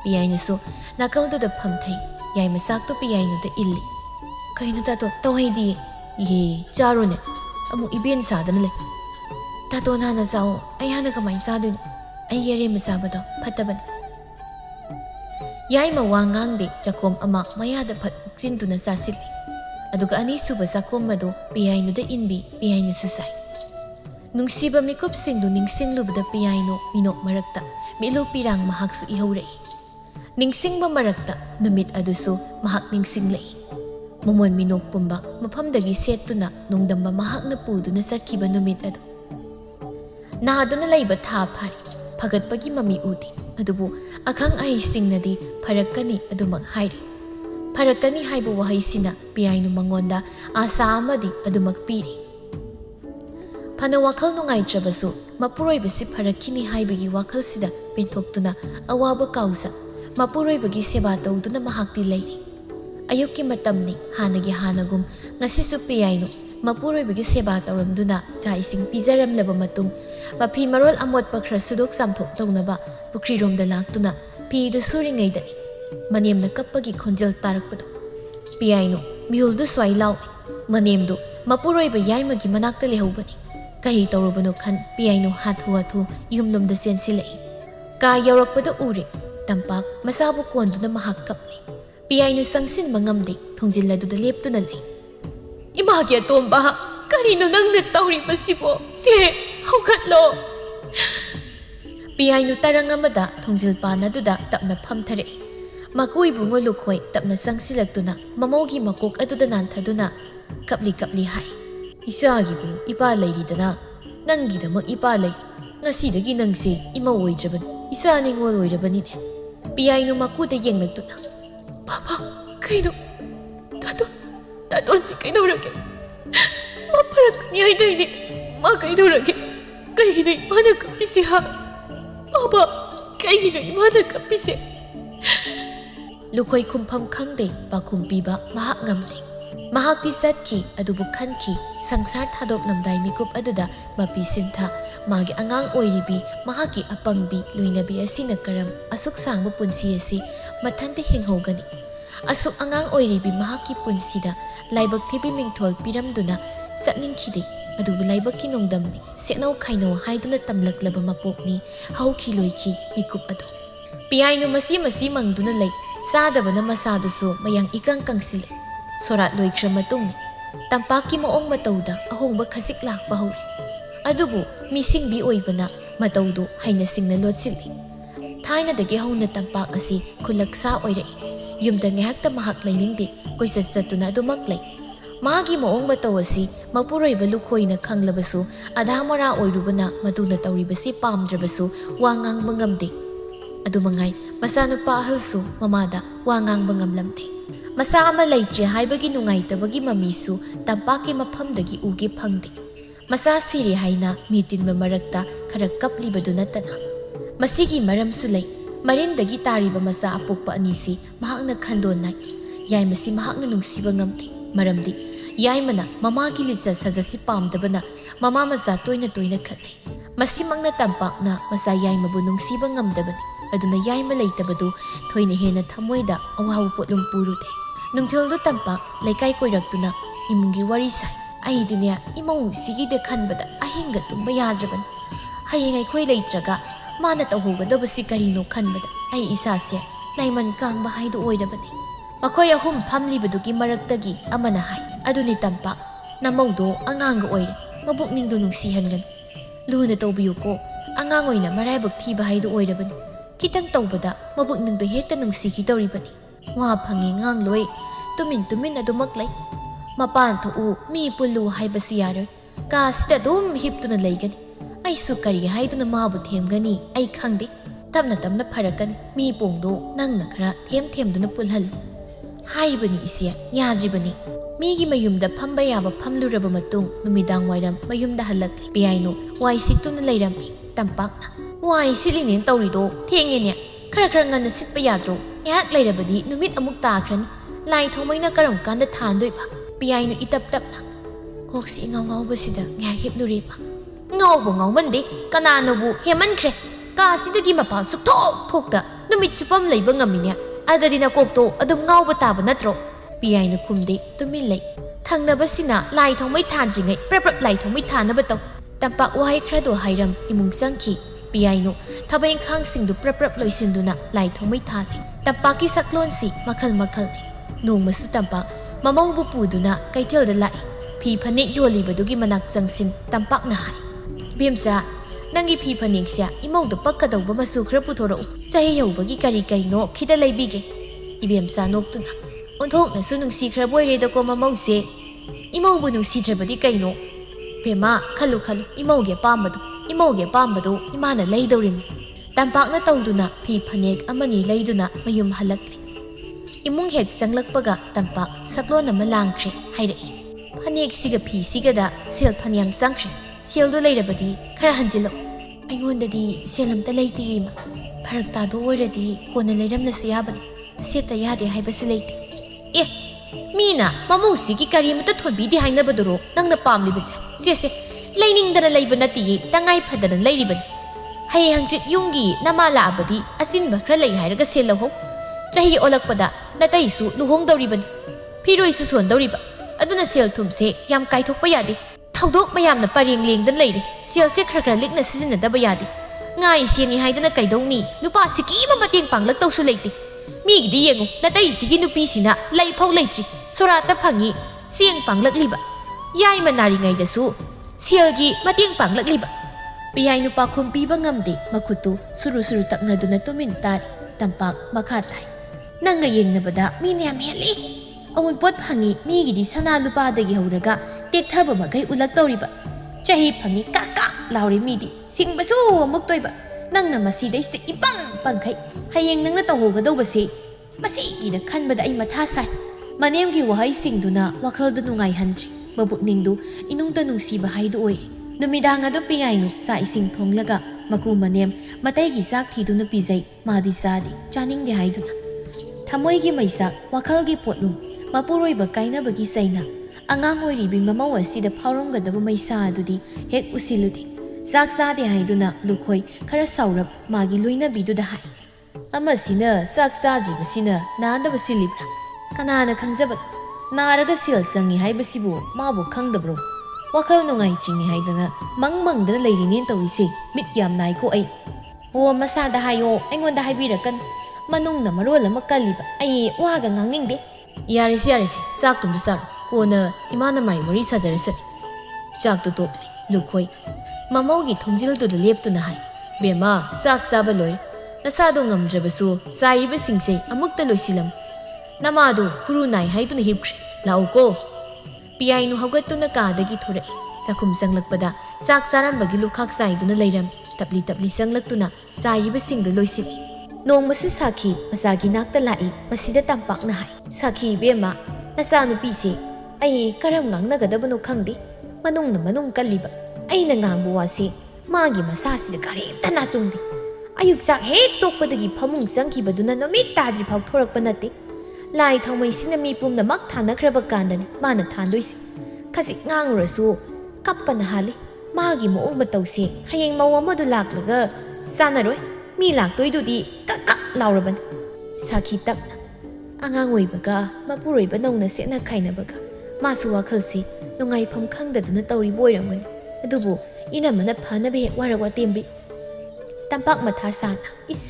ꯄꯤꯌꯥꯏꯅꯨꯁꯨ ꯅꯥꯀꯜꯗꯨꯗ ꯐꯝꯊꯩ ꯌꯥꯏꯃ ꯆꯥꯛꯇꯨ ꯄꯤꯌꯥꯏꯅꯨꯗ ꯏꯜꯂꯤ ꯀꯩꯅꯣ ꯇꯥꯇꯣ ꯇꯧꯍꯩꯗꯤꯌꯦ ꯏꯍꯦ ꯆꯥꯔꯣꯅꯦ ꯑꯃꯨꯛ ꯏꯕꯦꯟ ꯁꯥꯗꯅ ꯂꯩ ꯇꯥꯇꯣꯟ ꯍꯥꯟꯅ ꯆꯥꯎꯑꯣ ꯑꯩ ꯍꯥꯟꯅ ꯀꯃꯥꯏꯅ ꯆꯥꯗꯣꯏꯅꯣ ꯑꯩꯒꯤ ꯑꯔꯦꯝꯕ ꯆꯥꯕꯗꯣ ꯐꯠꯇꯕꯅꯤ ꯌꯥꯏꯃ ꯋꯥ ꯉꯥꯡꯗꯦ ꯆꯥꯛꯈꯣꯝ ꯑꯃ ꯃꯌꯥꯗ ꯐꯠ ꯎꯛꯆꯤꯟꯗꯨꯅ ꯆꯥꯁꯤꯜꯂꯤ ꯑꯗꯨꯒ ꯑꯅꯤꯁꯨꯕ ꯆꯥꯛꯈꯣꯝ ꯑꯗꯨ ꯄꯤꯌꯥꯏꯅꯨꯗ ꯏꯟꯕꯤ ꯄꯤꯌꯥꯏꯅꯨꯁꯨ ꯆꯥꯏ ꯅꯨꯡꯁꯤꯕ ꯃꯤꯀꯨꯞꯁꯤꯡꯗꯨ ꯅꯤꯡꯁꯤꯡꯂꯨꯕꯗ ꯄꯤꯌꯥꯏꯅꯨ ꯃꯤꯅꯣꯛ ꯃꯔꯛꯇ ꯃꯤꯠꯂꯨ ꯄꯤꯔꯥꯡ ꯃꯍꯥꯛꯁꯨ ꯏꯍꯧꯔꯛꯏ ꯅꯤꯡꯁꯤꯡꯕ ꯃꯔꯛꯇ ꯅꯨꯃꯤꯠ ꯑꯗꯨꯁꯨ ꯃꯍꯥꯛ ꯅꯤꯡꯁꯤꯡꯂꯛꯏ ꯃꯃꯣꯟ ꯃꯤꯅꯣꯛ ꯄꯨꯝꯕ ꯃꯐꯝꯗꯒꯤ ꯁꯦꯠꯇꯨꯅ ꯅꯣꯡꯗꯝꯕ ꯃꯍꯥꯛꯅ ꯄꯨꯗꯨꯅ ꯆꯠꯈꯤꯕ ꯅꯨꯃꯤꯠ ꯑꯗꯨ ꯅꯥꯗꯨꯅ ꯂꯩꯕ ꯊꯥ ꯐꯥꯔꯤ ꯐꯒꯠꯄꯒꯤ ꯃꯃꯤ ꯎꯗꯦ ꯑꯗꯨꯕꯨ ꯑꯈꯪ ꯑꯍꯩꯁꯤꯡꯅꯗꯤ ꯐꯔꯛꯀꯅꯤ ꯑꯗꯨꯃꯛ ꯍꯥꯏꯔꯤ ꯐꯔꯛꯀꯅꯤ ꯍꯥꯏꯕ ꯋꯥꯍꯩꯁꯤꯅ ꯄꯤꯌꯥꯏꯅꯨ ꯃꯉꯣꯟꯗ ꯑꯥꯁꯥ ꯑꯃꯗꯤ ꯑꯗꯨꯃꯛ ꯄꯤꯔꯤ ꯐꯅ ꯋꯥꯈꯜ ꯅꯨꯡꯉꯥꯏꯇ꯭ꯔꯕꯁꯨ ꯃꯄꯨꯔꯣꯏꯕꯁꯤ ꯐꯔꯛꯈꯤꯅꯤ ꯍꯥꯏꯕꯒꯤ ꯋꯥꯈꯜꯁꯤꯗ ꯄꯦꯟꯊꯣꯛꯇꯨꯅ ꯑꯋꯥꯕ ꯀꯥꯎꯖ ꯃꯄꯨꯔꯣꯏꯕꯒꯤ ꯁꯦꯕꯥ ꯇꯧꯗꯨꯅ ꯃꯍꯥꯛꯇꯤ ꯂꯩꯔꯤ ꯑꯌꯨꯛꯀꯤ ꯃꯇꯝꯅꯤ ꯍꯥꯟꯅꯒꯨꯝ ꯉꯁꯤꯁꯨ ꯄꯤꯌꯥꯏꯅꯨ ꯃꯄꯨꯔꯣꯏꯕꯒꯤ ꯁꯦꯕꯥ ꯇꯧꯔꯝꯗꯨꯅ ꯆꯥꯛ ꯏꯁꯤꯡ ꯄꯤꯖꯔꯝꯂꯕ ꯃꯇꯨꯡ ꯃꯐꯤ ꯃꯔꯣꯜ ꯑꯃꯣꯠꯄ ꯈꯔ ꯁꯨꯗꯣꯛ ꯆꯥꯝꯊꯣꯛ ꯇꯧꯅꯕ ꯄꯨꯈ꯭ꯔꯤꯔꯣꯝꯗ ꯂꯥꯛꯇꯨꯅ ꯐꯤꯗꯨ ꯁꯨꯔꯤꯉꯩꯗꯅꯤ ꯃꯅꯦꯝꯅ ꯀꯞꯄꯒꯤ ꯈꯣꯟꯖꯦꯜ ꯇꯥꯔꯛꯄꯗꯣ ꯄꯤꯌꯥꯏꯅꯨ ꯃꯤꯍꯨꯜꯗꯨ ꯁ꯭ꯋꯥꯏ ꯂꯥꯎꯏ ꯃꯅꯦꯝꯗꯨ ꯃꯄꯨꯔꯣꯏꯕ ꯌꯥꯏꯃꯒꯤ ꯃꯅꯥꯛꯇ ꯂꯩꯍꯧꯕꯅꯤ ꯀꯔꯤ ꯇꯧꯔꯨꯕꯅꯣ ꯈꯟ ꯄꯤꯌꯥꯏꯅꯨ ꯍꯥꯊꯨ ꯌꯨꯝꯂꯣꯝꯗ ꯆꯦꯟꯁꯤꯜꯂꯛꯏ ꯀꯥ ꯌꯧꯔꯛꯄꯗ ꯎꯔꯦ ꯇꯝꯄꯥꯛ ꯃꯆꯥꯕꯨ ꯀꯣꯟꯗꯨꯅ ꯃꯍꯥꯛ ꯀꯞꯂꯤ ꯄꯤꯌꯥꯏꯅꯨ ꯆꯪꯁꯤꯟꯕ ꯉꯝꯗꯦ ꯊꯣꯡꯖꯤꯜ ꯑꯗꯨꯗ ꯂꯦꯞꯇꯨꯅ ꯂꯩ ꯏꯃꯥꯒꯤ ꯑꯇꯣꯝꯕ ꯀꯔꯤꯅꯣ ꯅꯪꯅ ꯇꯧꯔꯤꯕꯁꯤꯕꯣ ꯁꯦ ꯍꯧꯒꯠꯂꯣ ꯄꯤꯌꯥꯏꯅꯨ ꯇꯔꯪ ꯑꯃꯗ ꯊꯣꯡꯖꯤꯜ ꯄꯥꯟ ꯑꯗꯨꯗ ꯇꯞꯅ ꯐꯝꯊꯔꯛꯏ ꯃꯀꯨ ꯏꯕꯨꯡꯉꯣ ꯂꯨꯈꯣꯏ ꯇꯞꯅ ꯆꯪꯁꯤꯜꯂꯛꯇꯨꯅ ꯃꯃꯧꯒꯤ ꯃꯀꯣꯛ ꯑꯗꯨꯗ ꯅꯥꯟꯊꯗꯨꯅ ꯀꯞꯂꯤ ꯍꯥꯏ ꯏꯆꯥꯒꯤꯕꯨ ꯏꯄꯥ ꯂꯩꯔꯤꯗꯅ ꯅꯪꯒꯤꯗꯃꯛ ꯏꯄꯥ ꯂꯩ ꯉꯁꯤꯗꯒꯤ ꯅꯪꯁꯦ ꯏꯃꯧ ꯑꯣꯏꯗ꯭ꯔꯕꯅꯤ ꯏꯆꯥ ꯅꯤꯡꯉꯣꯜ ꯑꯣꯏꯔꯕꯅꯤꯅꯦ ꯄꯤꯌꯥꯏꯅꯨ ꯃꯀꯨꯗ ꯌꯦꯡꯂꯛꯇꯨꯅ ꯕꯥꯕꯥ ꯀꯩꯅꯣ ꯇꯥꯇꯣꯟꯁꯤ ꯀꯩꯗꯧꯔꯒꯦ ꯃꯥ ꯐꯔꯛꯀꯅꯤ ꯍꯥꯏꯗꯥꯏꯅꯦ ꯃꯥ ꯀꯩꯗꯧꯔꯒꯦ ꯀꯩꯒꯤꯅꯣ ꯏꯃꯥꯅ ꯀꯞꯄꯤꯁꯦ ꯍꯥ ꯕꯥꯕꯥ ꯀꯩꯒꯤꯅꯣ ꯏꯃꯥꯅ ꯀꯞꯄꯤꯁꯦ ꯂꯨꯈꯣꯏ ꯈꯨꯝꯐꯝ ꯈꯪꯗꯦ ꯄꯥꯈꯨꯝ ꯄꯤꯕ ꯃꯍꯥꯛ ꯉꯝꯗꯦ ꯃꯍꯥꯛꯇꯤ ꯆꯠꯈꯤ ꯑꯗꯨꯕꯨ ꯈꯟꯈꯤ ꯁꯪꯁꯥꯔ ꯊꯥꯗꯣꯛꯂꯝꯗꯥꯏ ꯃꯤꯀꯨꯞ ꯑꯗꯨꯗ ꯃꯄꯤ ꯁꯤꯟꯊꯥ ꯃꯥꯒꯤ ꯑꯉꯥꯡ ꯑꯣꯏꯔꯤꯕꯤ ꯃꯍꯥꯛꯀꯤ ꯑꯄꯪꯕꯤ ꯂꯣꯏꯅꯕꯤ ꯑꯁꯤꯅ ꯀꯔꯝ ꯑꯁꯨꯛ ꯁꯥꯡꯕ ꯄꯨꯟꯁꯤ ꯑꯁꯤ ꯃꯊꯟꯇ ꯍꯤꯡꯍꯧꯒꯅꯤ ꯑꯁꯨꯛ ꯑꯉꯥꯡ ꯑꯣꯏꯔꯤꯕꯤ ꯃꯍꯥꯛꯀꯤ ꯄꯨꯟꯁꯤꯗ ꯂꯥꯏꯕꯛ ꯊꯤꯕꯤ ꯃꯤꯡꯊꯣꯜ ꯄꯤꯔꯝꯗꯨꯅ ꯆꯠꯅꯤꯡꯈꯤꯗꯦ ꯑꯗꯨꯕꯨ ꯂꯥꯏꯕꯛꯀꯤ ꯅꯣꯡꯗꯝꯅꯤ ꯁꯦꯠꯅꯧ ꯈꯥꯏꯅꯧ ꯍꯥꯏꯗꯨꯅ ꯇꯝꯂꯛꯂꯕ ꯃꯄꯣꯛꯅꯤ ꯍꯧꯈꯤ ꯂꯣꯏꯈꯤ ꯃꯤꯀꯨꯞ ꯑꯗꯨ ꯄꯤꯌꯥꯏꯅꯨ ꯃꯁꯤ ꯃꯪꯗꯨꯅ ꯂꯩ ꯆꯥꯗꯕꯅ ꯃꯆꯥꯗꯨꯁꯨ ꯃꯌꯥꯡ ꯏꯀꯪ ꯀꯪꯁꯤꯜꯂꯦ ꯁꯣꯔꯥꯠ ꯂꯣꯏꯈ꯭ꯔ ꯃꯇꯨꯡꯅꯤ ꯇꯝꯄꯥꯛꯀꯤ ꯃꯑꯣꯡ ꯃꯇꯧꯗ ꯑꯍꯣꯡꯕ ꯈꯖꯤꯛ ꯂꯥꯛꯄ ꯍꯧꯔꯦ ꯑꯗꯨꯕꯨ ꯃꯤꯁꯤꯡꯕꯤ ꯑꯣꯏꯕꯅ ꯃꯇꯧꯗꯨ ꯍꯩꯅ ꯁꯤꯡꯅ ꯂꯣꯠꯁꯤꯜꯂꯤ ꯊꯥꯏꯅꯗꯒꯤ ꯍꯧꯅ ꯇꯝꯄꯥꯛ ꯑꯁꯤ ꯈꯨꯜꯂꯛ ꯁꯥ ꯑꯣꯏꯔꯛꯏ ꯌꯨꯝꯗ ꯉꯥꯏꯍꯥꯛꯇ ꯃꯍꯥꯛ ꯂꯩꯅꯤꯡꯗꯦ ꯀꯣꯏꯆꯠ ꯆꯠꯇꯨꯅ ꯑꯗꯨꯃꯛ ꯂꯩ ꯃꯥꯒꯤ ꯃꯑꯣꯡ ꯃꯇꯧ ꯑꯁꯤ ꯃꯄꯨꯔꯣꯏꯕ ꯂꯨꯈꯣꯏꯅ ꯈꯪꯂꯕꯁꯨ ꯑꯙꯥ ꯃꯣꯔꯥ ꯑꯣꯏꯔꯨꯕꯅ ꯃꯗꯨꯅ ꯇꯧꯔꯤꯕꯁꯤ ꯄꯥꯝꯗ꯭ꯔꯕꯁꯨ ꯋꯥ ꯉꯥꯡꯕ ꯉꯝꯗꯦ ꯑꯗꯨꯃꯉꯥꯏ ꯃꯆꯥꯅꯨꯄꯥ ꯑꯍꯜꯁꯨ ꯃꯃꯥꯗ ꯋꯥ ꯉꯥꯡꯕ ꯉꯝꯂꯝꯗꯦ ꯃꯆꯥ ꯑꯃ ꯂꯩꯇ꯭ꯔꯦ ꯍꯥꯏꯕꯒꯤ ꯅꯨꯡꯉꯥꯏꯇꯕꯒꯤ ꯃꯃꯤꯁꯨ ꯇꯝꯄꯥꯛꯀꯤ ꯃꯐꯝꯗꯒꯤ ꯎꯒꯦ ꯐꯪꯗꯦ ꯃꯆꯥ ꯁꯤꯔꯦ ꯍꯥꯏꯅ ꯃꯤ ꯇꯤꯟꯕ ꯃꯔꯛꯇ ꯈꯔ ꯀꯞꯂꯤꯕꯗꯨ ꯅꯠꯇꯅ ꯃꯁꯤꯒꯤ ꯃꯔꯝꯁꯨ ꯂꯩ ꯃꯔꯤꯟꯗꯒꯤ ꯇꯥꯔꯤꯕ ꯃꯆꯥ ꯑꯄꯣꯛꯄ ꯑꯅꯤꯁꯤ ꯃꯍꯥꯛꯅ ꯈꯟꯗꯣꯟꯅꯩ ꯌꯥꯏꯃꯁꯤ ꯃꯍꯥꯛꯅ ꯅꯨꯡꯁꯤꯕ ꯉꯝꯗꯦ ꯃꯔꯝꯗꯤ ꯌꯥꯏꯃꯅ ꯃꯃꯥꯒꯤ ꯂꯤꯆꯠ ꯁꯥꯖꯠꯁꯤ ꯄꯥꯝꯗꯕꯅ ꯃꯃꯥ ꯃꯆꯥ ꯇꯣꯏꯅ ꯈꯠꯅꯩ ꯃꯁꯤꯃꯛꯅ ꯇꯝꯄꯥꯛꯅ ꯃꯆꯥ ꯌꯥꯏꯃꯕꯨ ꯅꯨꯡꯁꯤꯕ ꯉꯝꯗꯕꯅꯤ ꯑꯗꯨꯅ ꯌꯥꯏꯃ ꯂꯩꯇꯕꯗꯨ ꯊꯣꯏꯅ ꯍꯦꯟꯅ ꯊꯃꯣꯏꯗ ꯑꯋꯥꯕ ꯄꯣꯠꯂꯨꯝ ꯄꯨꯔꯨꯗꯦ ꯅꯨꯡꯊꯤꯜꯗꯨ ꯇꯝꯄꯥꯛ ꯂꯩꯀꯥꯏ ꯀꯣꯏꯔꯛꯇꯨꯅ ꯏꯃꯨꯡꯒꯤ ꯋꯥꯔꯤ ꯁꯥꯏ ꯑꯩꯗꯤꯅꯦ ꯏꯃꯧꯁꯤꯒꯤꯗ ꯈꯟꯕꯗ ꯑꯍꯤꯡꯒ ꯇꯨꯝꯕ ꯌꯥꯗ꯭ꯔꯕꯅꯤ ꯍꯌꯦꯡ ꯑꯩꯈꯣꯏ ꯂꯩꯇ꯭ꯔꯒ ꯃꯥꯅ ꯇꯧꯍꯧꯒꯗꯕꯁꯤ ꯀꯔꯤꯅꯣ ꯈꯟꯕꯗ ꯑꯩ ꯏꯁꯥꯁꯦ ꯂꯥꯏꯃꯟ ꯀꯥꯡꯕ ꯍꯥꯏꯗꯨ ꯑꯣꯏꯔꯕꯅꯤ ꯃꯈꯣꯏ ꯑꯍꯨꯝ ꯐꯝꯂꯤꯕꯗꯨꯒꯤ ꯃꯔꯛꯇꯒꯤ ꯑꯃꯅ ꯍꯥꯏ ꯑꯗꯨꯅꯤ ꯇꯝꯄꯥꯛ ꯅꯃꯧꯗꯣ ꯑꯉꯥꯡꯒ ꯑꯣꯏꯔꯦ ꯃꯕꯨꯛꯅꯤꯡꯗꯨ ꯅꯨꯡꯁꯤꯍꯟꯒꯅꯨ ꯂꯨꯅ ꯇꯧꯕꯤꯌꯨꯀꯣ ꯑꯉꯥꯡ ꯑꯣꯏꯅ ꯃꯔꯥꯏꯕꯛ ꯊꯤꯕ ꯍꯥꯏꯗꯨ ꯑꯣꯏꯔꯕꯅꯤ khitang tawbada mabuk ningdo hekta nungsikidoribani wa phange ngang loi tumin adumak lai mapan thu mi pulu haibasu yaroi ka sida dum hiptuna leigani ai su kari haiduna mabu themgani ai khangde tamna pharakani mi pongdo nangna khara them pulhal haibani isia yadribani migi mayumda phamba yaba phamluraba matung numidang wairam mayumda halakli piaino wai siktuna leirammi tampakna wai silinen tawrido thengene khara nganna sitpa yadro yak leirabadi numit amuk takhrani lai thomaina karam kanda thandoi ba piaino itap-tapna koksi ngau basida ngya hipnuri ba ngau mande kananobu hemankhre ka sidagi mapa thokta numit chupam leiba ngamine adadina kokto adum ngau bataba natro piaino khumde tumilai thangnabasina lai thongmai thanjingai prap lai thongmai thanaba taw tampak wahai khrado hairam imung sangki piaino thabai khang singdu prap loisinduna lai thongmai thali tampaki saklon si makhal nongmasu tampak mamau bu puduna kaithel da lai phi phanek yoli badugi manak changsin tampak na hai bemsa nangi phi phanek sia imau da pakkadauba masu khra puthoro chahi yobagi kari no khida leibige ibemsa noktuna onthok na sunung si khra boire da ko mamau se imau bu nung si drabadi kaino pema khalu imau ge pambadu imana leidaurin tampak na tawduna phi phanek amani leiduna mayum halakli imung hek sanglakpaga tampak saklon ama langkhre haidai phanek siga phi siga da sel phanyam sangkhre sel do leirabadi khara hanjilo aingondadi selamta leiti ma pharak ta do oiradi kona leiramna siyabani seta yade haibasu leiti e mina mamu sigi kari mata thonbi di haina baduro nangna pamli base se leining dana leiba nati tangai phadana leiribani hai hangjit yungi namala abadi asin ba khra lei hairaga sel ho chahi olakpada natai su luhong dawriban phiroi su son dawriba aduna sel thumse yam kaithokpa yade thawdok mayamna pareng lengdan leire sel se khra likna sizina daba yade ngai siani haidana kaidongni nupa siki ma mateng panglak tawsu leite mi gidi yengu natai sigi nupi sina lai phau leitri sorata phangi sieng panglak liba yai manari ngai da su sel gi mateng panglak liba piyai nupa khumpi bangamde makhutu suru taknaduna tumin tari tampak makha tai nanga yengnabada mi nyam heli awun pot phangi mi gidi sana lupa dagi hauraga tekthaba magai ulak tawriba chahi phangi kaka lauri mi di singbasu amuk toiba nangna masi dai sti ipang pangkhai hayeng nangna tawhoga dawbase masi gida khanbada ai matha sai manem gi wahai singduna wakhalda nungai handri mabuk ningdu inungta nungsiba haidu oi numidang adu piyainu sa ising thonglaga maku manem matai gi sak thiduna pijai madi sadi chaning ge haiduna thamoi gi maisak wakhal gi potlum mapuroi ba kaina bagi saina angang oi ribi mamau asida phaurom ga dabu maisa adudi hek usiludi sak sa de haiduna lukhoi khara saurap magi loina biduda hai amasina sak sa ji basina nanda basilibra kanana khangjabat naraga sil sangi haibasibu mabu khangdabro wakhal nungai chingi haidana mangdana leirinin tawise mit yam nai ko ai o masada hayo aingonda haibirakan manungna marol ama kaliba ai waga ngangningde yarisi sak tum sar kona imana mai mari sajarase chak tu tokli lukhoi mamaugi thumjil tu leptuna hai bema sak saba loi nasado ngamdrabasu saiba singse amukta loisilam namadu khuru nai haiduna hipkre lauko piyainu haugatuna kadagi thore sakhum sanglakpada sak sarambagi lukhak saiduna leiram tapli sanglaktuna saiba singdu loisili nongmasu sakhi masagi nakta lai masida tampak na hai sakhi bema nasanu pise ai karam ngangnagadabuno khangde manung kalliba aina ngangbu wasi magi masasida kare tana sungdi ayuk sak hek tokpadagi phamung sangkhibaduna nomit tadri phau thorakpa nate lai thawmai sinami pumna mak thanakraba kandani mana thandoisi khasik ngangurasu kappana hali magi mo matawse hayeng mawamadu laklaga sanaroi mi laktoidudi kaka lauraban sakhi tapna angang oibaga mapuroiba nongna sena khainabaga masu wakhalsi nungai pham khangdaduna tawri boiramgani adubu ina mana phana be warawa tembi tampak matha sana is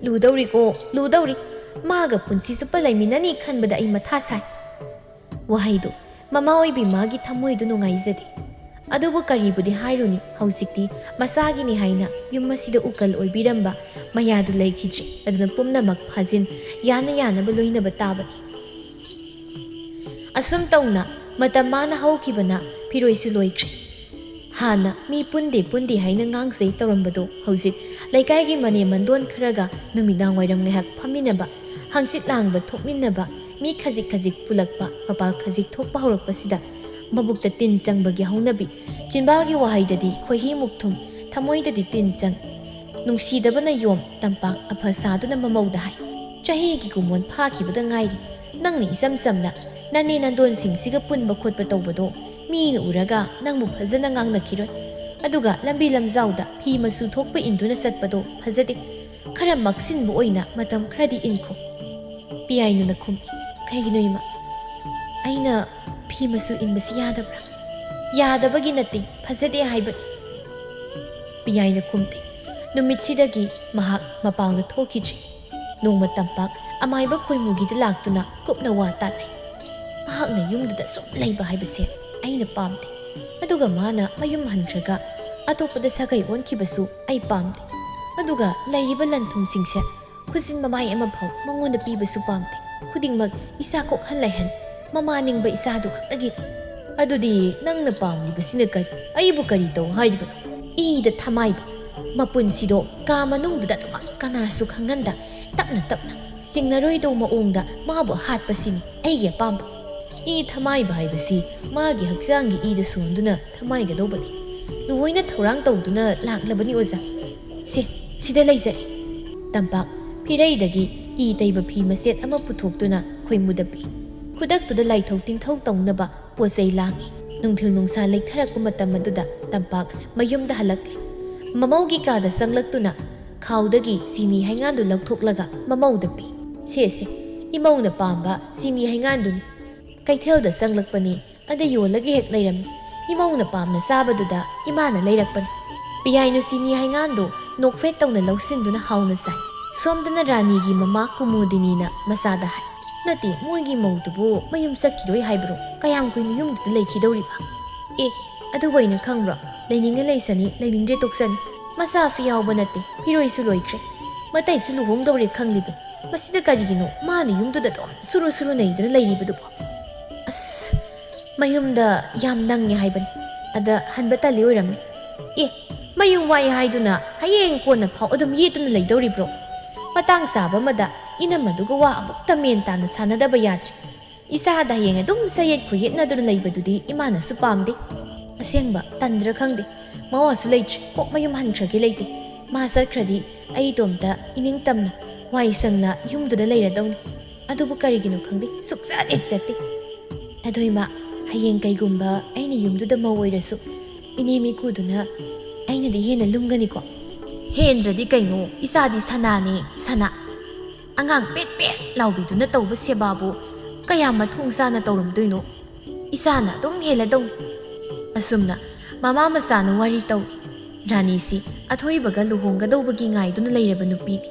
ludawri maga punsi supa laiminani khanbada ai matha sai wahaido mama oibi magi thamoidu nungai jade ꯑꯗꯨꯕꯨ ꯀꯔꯤꯕꯨꯗꯤ ꯍꯥꯏꯔꯨꯅꯤ ꯍꯧꯖꯤꯛꯇꯤ ꯃꯁꯥꯒꯤꯅꯤ ꯍꯥꯏꯅ ꯌꯨꯝ ꯑꯁꯤꯗ ꯎꯀꯜ ꯑꯣꯏꯕꯤꯔꯝꯕ ꯃꯌꯥꯗꯨ ꯂꯩꯈꯤꯗ꯭ꯔꯦ ꯑꯗꯨꯅ ꯄꯨꯝꯅꯃꯛ ꯐꯥꯖꯤꯟ ꯌꯥꯅ ꯌꯥꯅꯕ ꯂꯣꯏꯅꯕ ꯇꯥꯕꯅꯤ ꯑꯁꯨꯝ ꯇꯧꯅ ꯃꯇꯝ ꯃꯥꯅ ꯍꯧꯈꯤꯕꯅ ꯐꯤꯔꯣꯏꯁꯨ ꯂꯣꯏꯈ꯭ꯔꯦ ꯍꯥꯟꯅ ꯃꯤ ꯄꯨꯟꯗꯦ ꯍꯥꯏꯅ ꯉꯥꯡꯖꯩ ꯇꯧꯔꯝꯕꯗꯣ ꯍꯧꯖꯤꯛ ꯂꯩꯀꯥꯏꯒꯤ ꯃꯅꯦ ꯃꯟꯗꯣꯟ ꯈꯔꯒ ꯅꯨꯃꯤꯗꯥꯡ ꯋꯥꯏꯔꯝ ꯉꯥꯏꯍꯥꯛ ꯐꯝꯃꯤꯟꯅꯕ ꯍꯪꯆꯤꯠ ꯂꯥꯡꯕ ꯊꯣꯛꯃꯤꯟꯅꯕ ꯃꯤ ꯈꯖꯤꯛ ꯈꯖꯤꯛ ꯄꯨꯜꯂꯛꯄ ꯃꯄꯥꯜ ꯈꯖꯤꯛ ꯊꯣꯛꯄ ꯍꯧꯔꯛꯄꯁꯤꯗ ꯃꯕꯨꯛꯇ ꯇꯤꯟ ꯆꯪꯕꯒꯤ ꯍꯧꯅꯕꯤ ꯆꯤꯟꯕꯥꯜꯒꯤ ꯋꯥꯍꯩꯗꯗꯤ ꯈꯣꯏꯍꯤ ꯃꯨꯛꯊꯨꯝ ꯊꯃꯣꯏꯗꯗꯤ ꯇꯤꯟ ꯆꯪ ꯅꯨꯡꯁꯤꯗꯕꯅ ꯌꯣꯝ ꯇꯝꯄꯥꯛ ꯑꯐ ꯁꯥꯗꯨꯅ ꯃꯃꯧꯗ ꯍꯥꯏ ꯆꯍꯤꯒꯤ ꯀꯨꯝꯑꯣꯟ ꯐꯥꯈꯤꯕꯗ ꯉꯥꯏꯔꯤ ꯅꯪꯅ ꯏꯆꯝ ꯆꯝꯅ ꯅꯅꯦ ꯅꯟꯗꯣꯟꯁꯤꯡꯁꯤꯒ ꯄꯨꯟꯕ ꯈꯣꯠꯄ ꯇꯧꯕꯗꯣ ꯃꯤꯅ ꯎꯔꯒ ꯅꯪꯕꯨ ꯐꯖꯅ ꯉꯥꯡꯅꯈꯤꯔꯣই ꯑꯗꯨꯒ ꯂꯝꯕꯤ ꯂꯝꯖꯥꯎꯗ ꯐꯤ ꯃꯆꯨ ꯊꯣꯛꯄ ꯏꯟꯗꯨꯅ ꯆꯠꯄꯗꯣ ꯐꯖꯗꯦ ꯈꯔ ꯃꯛꯁꯤꯟꯕ ꯑꯣꯏꯅ ꯃꯇꯝ ꯈꯔꯗꯤ ꯏꯟꯈꯣ ꯄꯤꯌꯥꯏꯅꯨꯅ ꯈꯨꯝꯃꯤ ꯀꯩꯒꯤꯅꯣ ꯏꯃꯥ ꯑꯩꯅ ꯐꯤ ꯃꯆꯨ ꯏꯟꯕꯁꯤ ꯌꯥꯗꯕ꯭ꯔꯥ ꯌꯥꯗꯕꯒꯤ ꯅꯠꯇꯦ ꯐꯖꯗꯦ ꯍꯥꯏꯕꯅꯤ ꯄꯤꯌꯥꯏꯅ ꯈꯨꯝꯗꯦ ꯅꯨꯃꯤꯠꯁꯤꯗꯒꯤ ꯃꯍꯥꯛ ꯃꯄꯥꯟꯗ ꯊꯣꯛꯈꯤꯗ꯭ꯔꯤ ꯅꯣꯡꯃ ꯇꯝꯄꯥꯛ ꯑꯃꯥꯏꯕ ꯈꯣꯏꯃꯨꯒꯤꯗ ꯂꯥꯛꯇꯨꯅ ꯀꯨꯞꯅ ꯋꯥ ꯇꯥꯟꯅꯩ ꯃꯍꯥꯛꯅ ꯌꯨꯝꯗꯨꯗ ꯁꯨꯝ ꯂꯩꯕ ꯍꯥꯏꯕꯁꯦ ꯑꯩꯅ ꯄꯥꯝꯗꯦ ꯑꯗꯨꯒ ꯃꯥꯅ ꯃꯌꯨꯝ ꯍꯟꯈ꯭ꯔꯒ ꯑꯇꯣꯞꯄꯗ ꯁꯥꯒꯩ ꯑꯣꯟꯈꯤꯕꯁꯨ ꯑꯩ ꯄꯥꯝꯗꯦ ꯑꯗꯨꯒ ꯂꯩꯔꯤꯕ ꯂꯟꯊꯨꯝꯁꯤꯡꯁꯦ ꯈꯨꯖꯤꯟ ꯃꯃꯥꯏ ꯑꯃꯐꯥꯎ ꯃꯉꯣꯟꯗ ꯄꯤꯕꯁꯨ ꯄꯥꯝꯗꯦ ꯈꯨꯗꯤꯡꯃꯛ ꯏꯆꯥ ꯀꯣꯛꯍꯟ ꯂꯩꯍꯟ ꯃꯃꯥ ꯅꯤꯡꯕ ꯏꯆꯥꯗꯨ ꯈꯛꯇꯒꯤ ꯑꯗꯨꯗꯤ ꯅꯪꯅ ꯄꯥꯝꯂꯤꯕꯁꯤꯅ ꯀꯔꯤ ꯑꯩꯕꯨ ꯀꯔꯤ ꯇꯧ ꯍꯥꯏꯔꯤꯕꯅꯣ ꯏꯗ ꯊꯃꯥꯏꯕ ꯃꯄꯨꯟꯁꯤꯗꯣ ꯀꯥ ꯃꯅꯨꯡꯗꯨꯗ ꯑꯗꯨꯃꯛ ꯀꯅꯥꯁꯨ ꯈꯪꯍꯟꯗ ꯇꯞꯅ ꯇꯞꯅ ꯆꯤꯡꯅꯔꯣꯏꯗꯧ ꯃꯑꯣꯡꯗ ꯃꯥꯕꯨ ꯍꯥꯠꯄꯁꯤꯅꯤ ꯑꯩꯒꯤ ꯑꯄꯥꯝꯕ ꯏ ꯊꯃꯥꯏꯕ ꯍꯥꯏꯕꯁꯤ ꯃꯥꯒꯤ ꯍꯛꯆꯥꯡꯒꯤ ꯏꯗ ꯁꯣꯟꯗꯨꯅ ꯊꯃꯥꯏꯒꯗꯧꯕꯅꯤ ꯂꯨꯍꯣꯏꯅ ꯊꯧꯔꯥꯡ ꯇꯧꯗꯨꯅ ꯂꯥꯛꯂꯕꯅꯤ ꯑꯣꯖꯥ ꯁꯤꯗ ꯂꯩꯖꯔꯦ ꯇꯝꯄꯥꯛ ꯐꯤꯔꯩꯗꯒꯤ ꯏ ꯇꯩꯕ ꯐꯤ ꯃꯆꯦꯠ ꯑꯃ ꯄꯨꯊꯣꯛꯇꯨꯅ ꯈꯣꯏꯃꯨꯗ ꯄꯤ ꯈꯨꯗꯛꯇꯨꯗ ꯂꯥꯏꯊꯧ ꯇꯤꯟꯊꯧ ꯇꯧꯅꯕ ꯄꯣꯠ ꯆꯩ ꯂꯥꯡꯏ ꯅꯨꯡꯊꯤꯜ ꯅꯨꯡꯁꯥ ꯂꯩꯊꯔꯛꯄ ꯃꯇꯝ ꯑꯗꯨꯗ ꯇꯝꯄꯥꯛ ꯃꯌꯨꯝꯗ ꯍꯜꯂꯛꯂꯤ ꯃꯃꯧꯒꯤ ꯀꯥꯗ ꯆꯪꯂꯛꯇꯨꯅ ꯈꯥꯎꯗꯒꯤ ꯆꯤꯅꯤ ꯍꯩꯉꯥꯟꯗꯨ ꯂꯧꯊꯣꯛꯂꯒ ꯃꯃꯧꯗ ꯄꯤ ꯁꯦ ꯏꯃꯧꯅ ꯄꯥꯝꯕ ꯆꯤꯅꯤ ꯍꯩꯉꯥꯟꯗꯨꯅꯤ ꯀꯩꯊꯦꯜꯗ ꯆꯪꯂꯛꯄꯅꯤ ꯑꯗ ꯌꯣꯜꯂꯒ ꯍꯦꯛ ꯂꯩꯔꯝꯃꯤ ꯏꯃꯧꯅ ꯄꯥꯝꯅ ꯆꯥꯕꯗꯨꯗ ꯏꯃꯥꯅ ꯂꯩꯔꯛꯄꯅꯤ ꯄꯤꯌꯥꯏꯅꯨ ꯆꯤꯅꯤ ꯍꯩꯉꯥꯟꯗꯨ ꯅꯣꯛꯐꯦꯠ ꯇꯧꯅ ꯂꯧꯁꯤꯟꯗꯨꯅ ꯍꯥꯎꯅ ꯆꯥꯏ ꯁꯣꯝꯗꯅ ꯔꯥꯅꯤꯒꯤ ꯃꯃꯥ ꯀꯨꯃꯨꯗꯤꯅꯤꯅ ꯃꯆꯥꯗ ꯍꯥꯏ ꯅꯠꯇꯦ ꯃꯣꯏꯒꯤ ꯃꯧꯗꯨꯕꯨ ꯃꯌꯨꯝ ꯆꯠꯈꯤꯔꯣꯏ ꯍꯥꯏꯕ꯭ꯔꯣ ꯀꯌꯥꯝ ꯀꯨꯏꯅ ꯌꯨꯝꯗꯨꯗ ꯂꯩꯈꯤꯗꯧꯔꯤꯕ ꯑꯗꯨꯕꯨ ꯑꯩꯅ ꯈꯪꯕ꯭ꯔꯣ ꯂꯩꯅꯤꯡꯉ ꯂꯩꯁꯅꯤ ꯂꯩꯅꯤꯡꯗ꯭ꯔꯦ ꯇꯣꯛꯆꯅꯤ ꯃꯆꯥꯁꯨ ꯌꯥꯎꯕ ꯅꯠꯇꯦ ꯐꯤꯔꯣꯏꯁꯨ ꯂꯣꯏꯈ꯭ꯔꯦ ꯃꯇꯩꯁꯨ ꯂꯨꯍꯣꯡꯗꯧꯔꯦ ꯈꯪꯂꯤꯕꯅꯤ ꯃꯁꯤꯗ ꯀꯔꯤꯒꯤꯅꯣ ꯃꯥꯅ ꯌꯨꯝꯗꯨꯗ ꯑꯗꯨꯝ ꯁꯨꯔꯨ ꯅꯩꯗꯅ ꯂꯩꯔꯤꯕꯗꯨꯕꯣ ꯑꯁ ꯃꯌꯨꯝꯗ ꯌꯥꯝ ꯅꯪꯉꯦ ꯍꯥꯏꯕꯅꯤ ꯑꯗ ꯍꯟꯕ ꯇꯜꯂꯤ ꯑꯣꯏꯔꯝꯅꯤ ꯃꯌꯨꯝ ꯋꯥꯏ ꯍꯥꯏꯗꯨꯅ ꯍꯌꯦꯡ ꯀꯣꯟꯅ ꯐꯥꯎ ꯑꯗꯨꯝ ꯌꯦꯠꯇꯨꯅ ꯂꯩꯗꯧꯔꯤꯕ꯭ꯔꯣ ꯃꯇꯥꯡ ꯆꯥꯕ ꯑꯃꯗ ꯏꯅꯝꯃꯗꯨꯒ ꯋꯥ ꯑꯃꯨꯛꯇ ꯃꯦꯟ ꯇꯥꯅ ꯁꯥꯟꯅꯗꯕ ꯌꯥꯗ꯭ꯔꯦ ꯏꯆꯥꯗ ꯍꯌꯦꯡ ꯑꯗꯨꯝ ꯆꯌꯦꯠ ꯈꯨꯌꯦꯠꯅꯗꯨꯅ ꯂꯩꯕꯗꯨꯗꯤ ꯏꯃꯥꯅꯁꯨ ꯄꯥꯝꯗꯦ ꯑꯁꯦꯡꯕ ꯇꯟꯗ꯭ꯔꯥ ꯈꯪꯗꯦ ꯃꯋꯥꯁꯨ ꯂꯩꯇ꯭ꯔꯦ ꯀꯣꯛ ꯃꯌꯨꯝ ꯍꯟꯈ꯭ꯔꯒꯦ ꯂꯩꯇꯦ ꯃꯥ ꯆꯠꯈ꯭ꯔꯗꯤ ꯑꯩ ꯏꯇꯣꯝꯇ ꯏꯅꯤꯡ ꯇꯝꯅ ꯋꯥꯏ ꯁꯪꯅ ꯌꯨꯝꯗꯨꯗ ꯂꯩꯔꯗꯧꯅꯤ ꯑꯗꯨꯕꯨ ꯀꯔꯤꯒꯤꯅꯣ ꯈꯪꯗꯦ ꯁꯨꯛꯆꯠ ꯍꯦꯛ ꯆꯠꯇꯦ ꯑꯗꯣ ꯏꯃꯥ ꯍꯌꯦꯡ ꯀꯩꯒꯨꯝꯕ ꯑꯩꯅ ꯌꯨꯝꯗꯨꯗ ꯃꯧ ꯑꯣꯏꯔꯁꯨ ꯏꯅꯦ ꯃꯤꯀꯨꯗꯨꯅ ꯑꯩꯅꯗꯤ ꯍꯦꯟꯅ ꯂꯨꯝꯒꯅꯤꯀꯣ ꯍꯦꯟꯗ꯭ꯔꯗꯤ ꯀꯩꯅꯣ ꯏꯆꯥꯗꯤ ꯁꯅꯥꯅꯦ ꯁꯅꯥ ꯑꯉꯥꯡ ꯄꯦꯠ ꯂꯥꯎꯕꯤꯗꯨꯅ ꯇꯧꯕ ꯁꯦꯕꯥꯕꯨ ꯀꯌꯥꯝ ꯃꯊꯣꯡ ꯆꯥꯅ ꯇꯧꯔꯝꯗꯣꯏꯅꯣ ꯏꯆꯥꯅ ꯑꯗꯨꯝ ꯍꯦꯜꯂꯗꯧꯅꯤ ꯑꯁꯨꯝꯅ ꯃꯃꯥ ꯃꯆꯥꯅ ꯋꯥꯔꯤ ꯇꯧꯏ ꯔꯥꯅꯤꯁꯤ ꯑꯊꯣꯏꯕꯒ ꯂꯨꯍꯣꯡꯒꯗꯧꯕꯒꯤ ꯉꯥꯏꯗꯨꯅ ꯂꯩꯔꯕ ꯅꯨꯄꯤꯅꯤ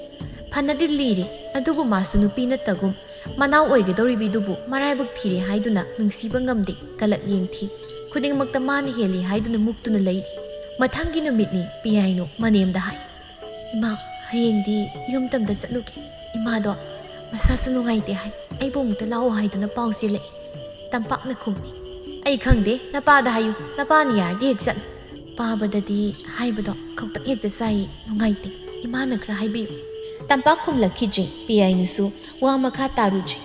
ꯐꯅꯗꯤ ꯂꯤꯔꯦ ꯑꯗꯨꯕꯨ ꯃꯥꯁꯨ ꯅꯨꯄꯤ ꯅꯠꯇꯒꯨꯝ ꯃꯅꯥꯎ ꯑꯣꯏꯒꯗꯧꯔꯤꯕꯤꯗꯨꯕు ꯃꯔꯥꯏꯕꯛ ꯊꯤꯔꯦ ꯍꯥꯏꯗꯨꯅ ꯅꯨꯡꯁꯤꯕ ꯉꯝꯗꯦ ꯀꯂꯛ ꯌꯦꯡꯊꯤ ꯈꯨꯗꯤꯡꯃꯛꯇ ꯃꯥꯅ ꯍꯦꯜꯂꯤ ꯍꯥꯏꯗꯨꯅ ꯃꯨꯛꯇꯨꯅ ꯂꯩꯔꯤ ꯃꯊꯪꯒꯤ ꯅꯨꯃꯤꯠꯅꯤ ꯄꯤꯌꯥꯏꯅꯨ ꯃꯅꯦꯝꯗ ꯍꯥꯏ ꯏꯃꯥ ꯍꯌꯦꯡꯗꯤ ꯌꯨꯝꯇꯝꯗ ꯆꯠꯂꯨꯒꯦ ꯏꯃꯥꯗꯣ ꯃꯁꯥꯁꯨ ꯅꯨꯡꯉꯥꯏꯇꯦ ꯍꯥꯏ ꯑꯩꯕꯨ ꯑꯃꯨꯛꯇ ꯂꯥꯛꯑꯣ ꯍꯥꯏꯗꯨꯅ ꯄꯥꯎ ꯆꯦꯜꯂꯛꯏ ꯇꯝꯄꯥꯛꯅ ꯈꯨꯝꯃꯤ ꯑꯩ ꯈꯪꯗꯦ ꯅꯄꯥꯗ ꯍꯥꯏꯌꯨ ꯅꯄꯥꯅ ꯌꯥꯔꯗꯤ ꯍꯦꯛ ꯆꯠꯂꯨ ꯄꯥꯕꯗꯗꯤ ꯍꯥꯏꯕꯗꯣ ꯈꯧꯇꯛ ꯍꯦꯛꯇ ꯆꯥꯏꯌꯦ ꯅꯨꯡꯉꯥꯏꯇꯦ ꯏꯃꯥꯅ ꯈꯔ ꯍꯥꯏꯕꯤꯌꯨ ꯇꯝꯄꯥꯛ ꯈꯨꯝꯂꯛꯈꯤꯗ꯭ꯔꯦ ꯄꯤꯌꯥꯏꯅꯨꯁꯨ ꯋꯥ ꯃꯈꯥ ꯇꯥꯔꯨꯗ꯭ꯔꯦ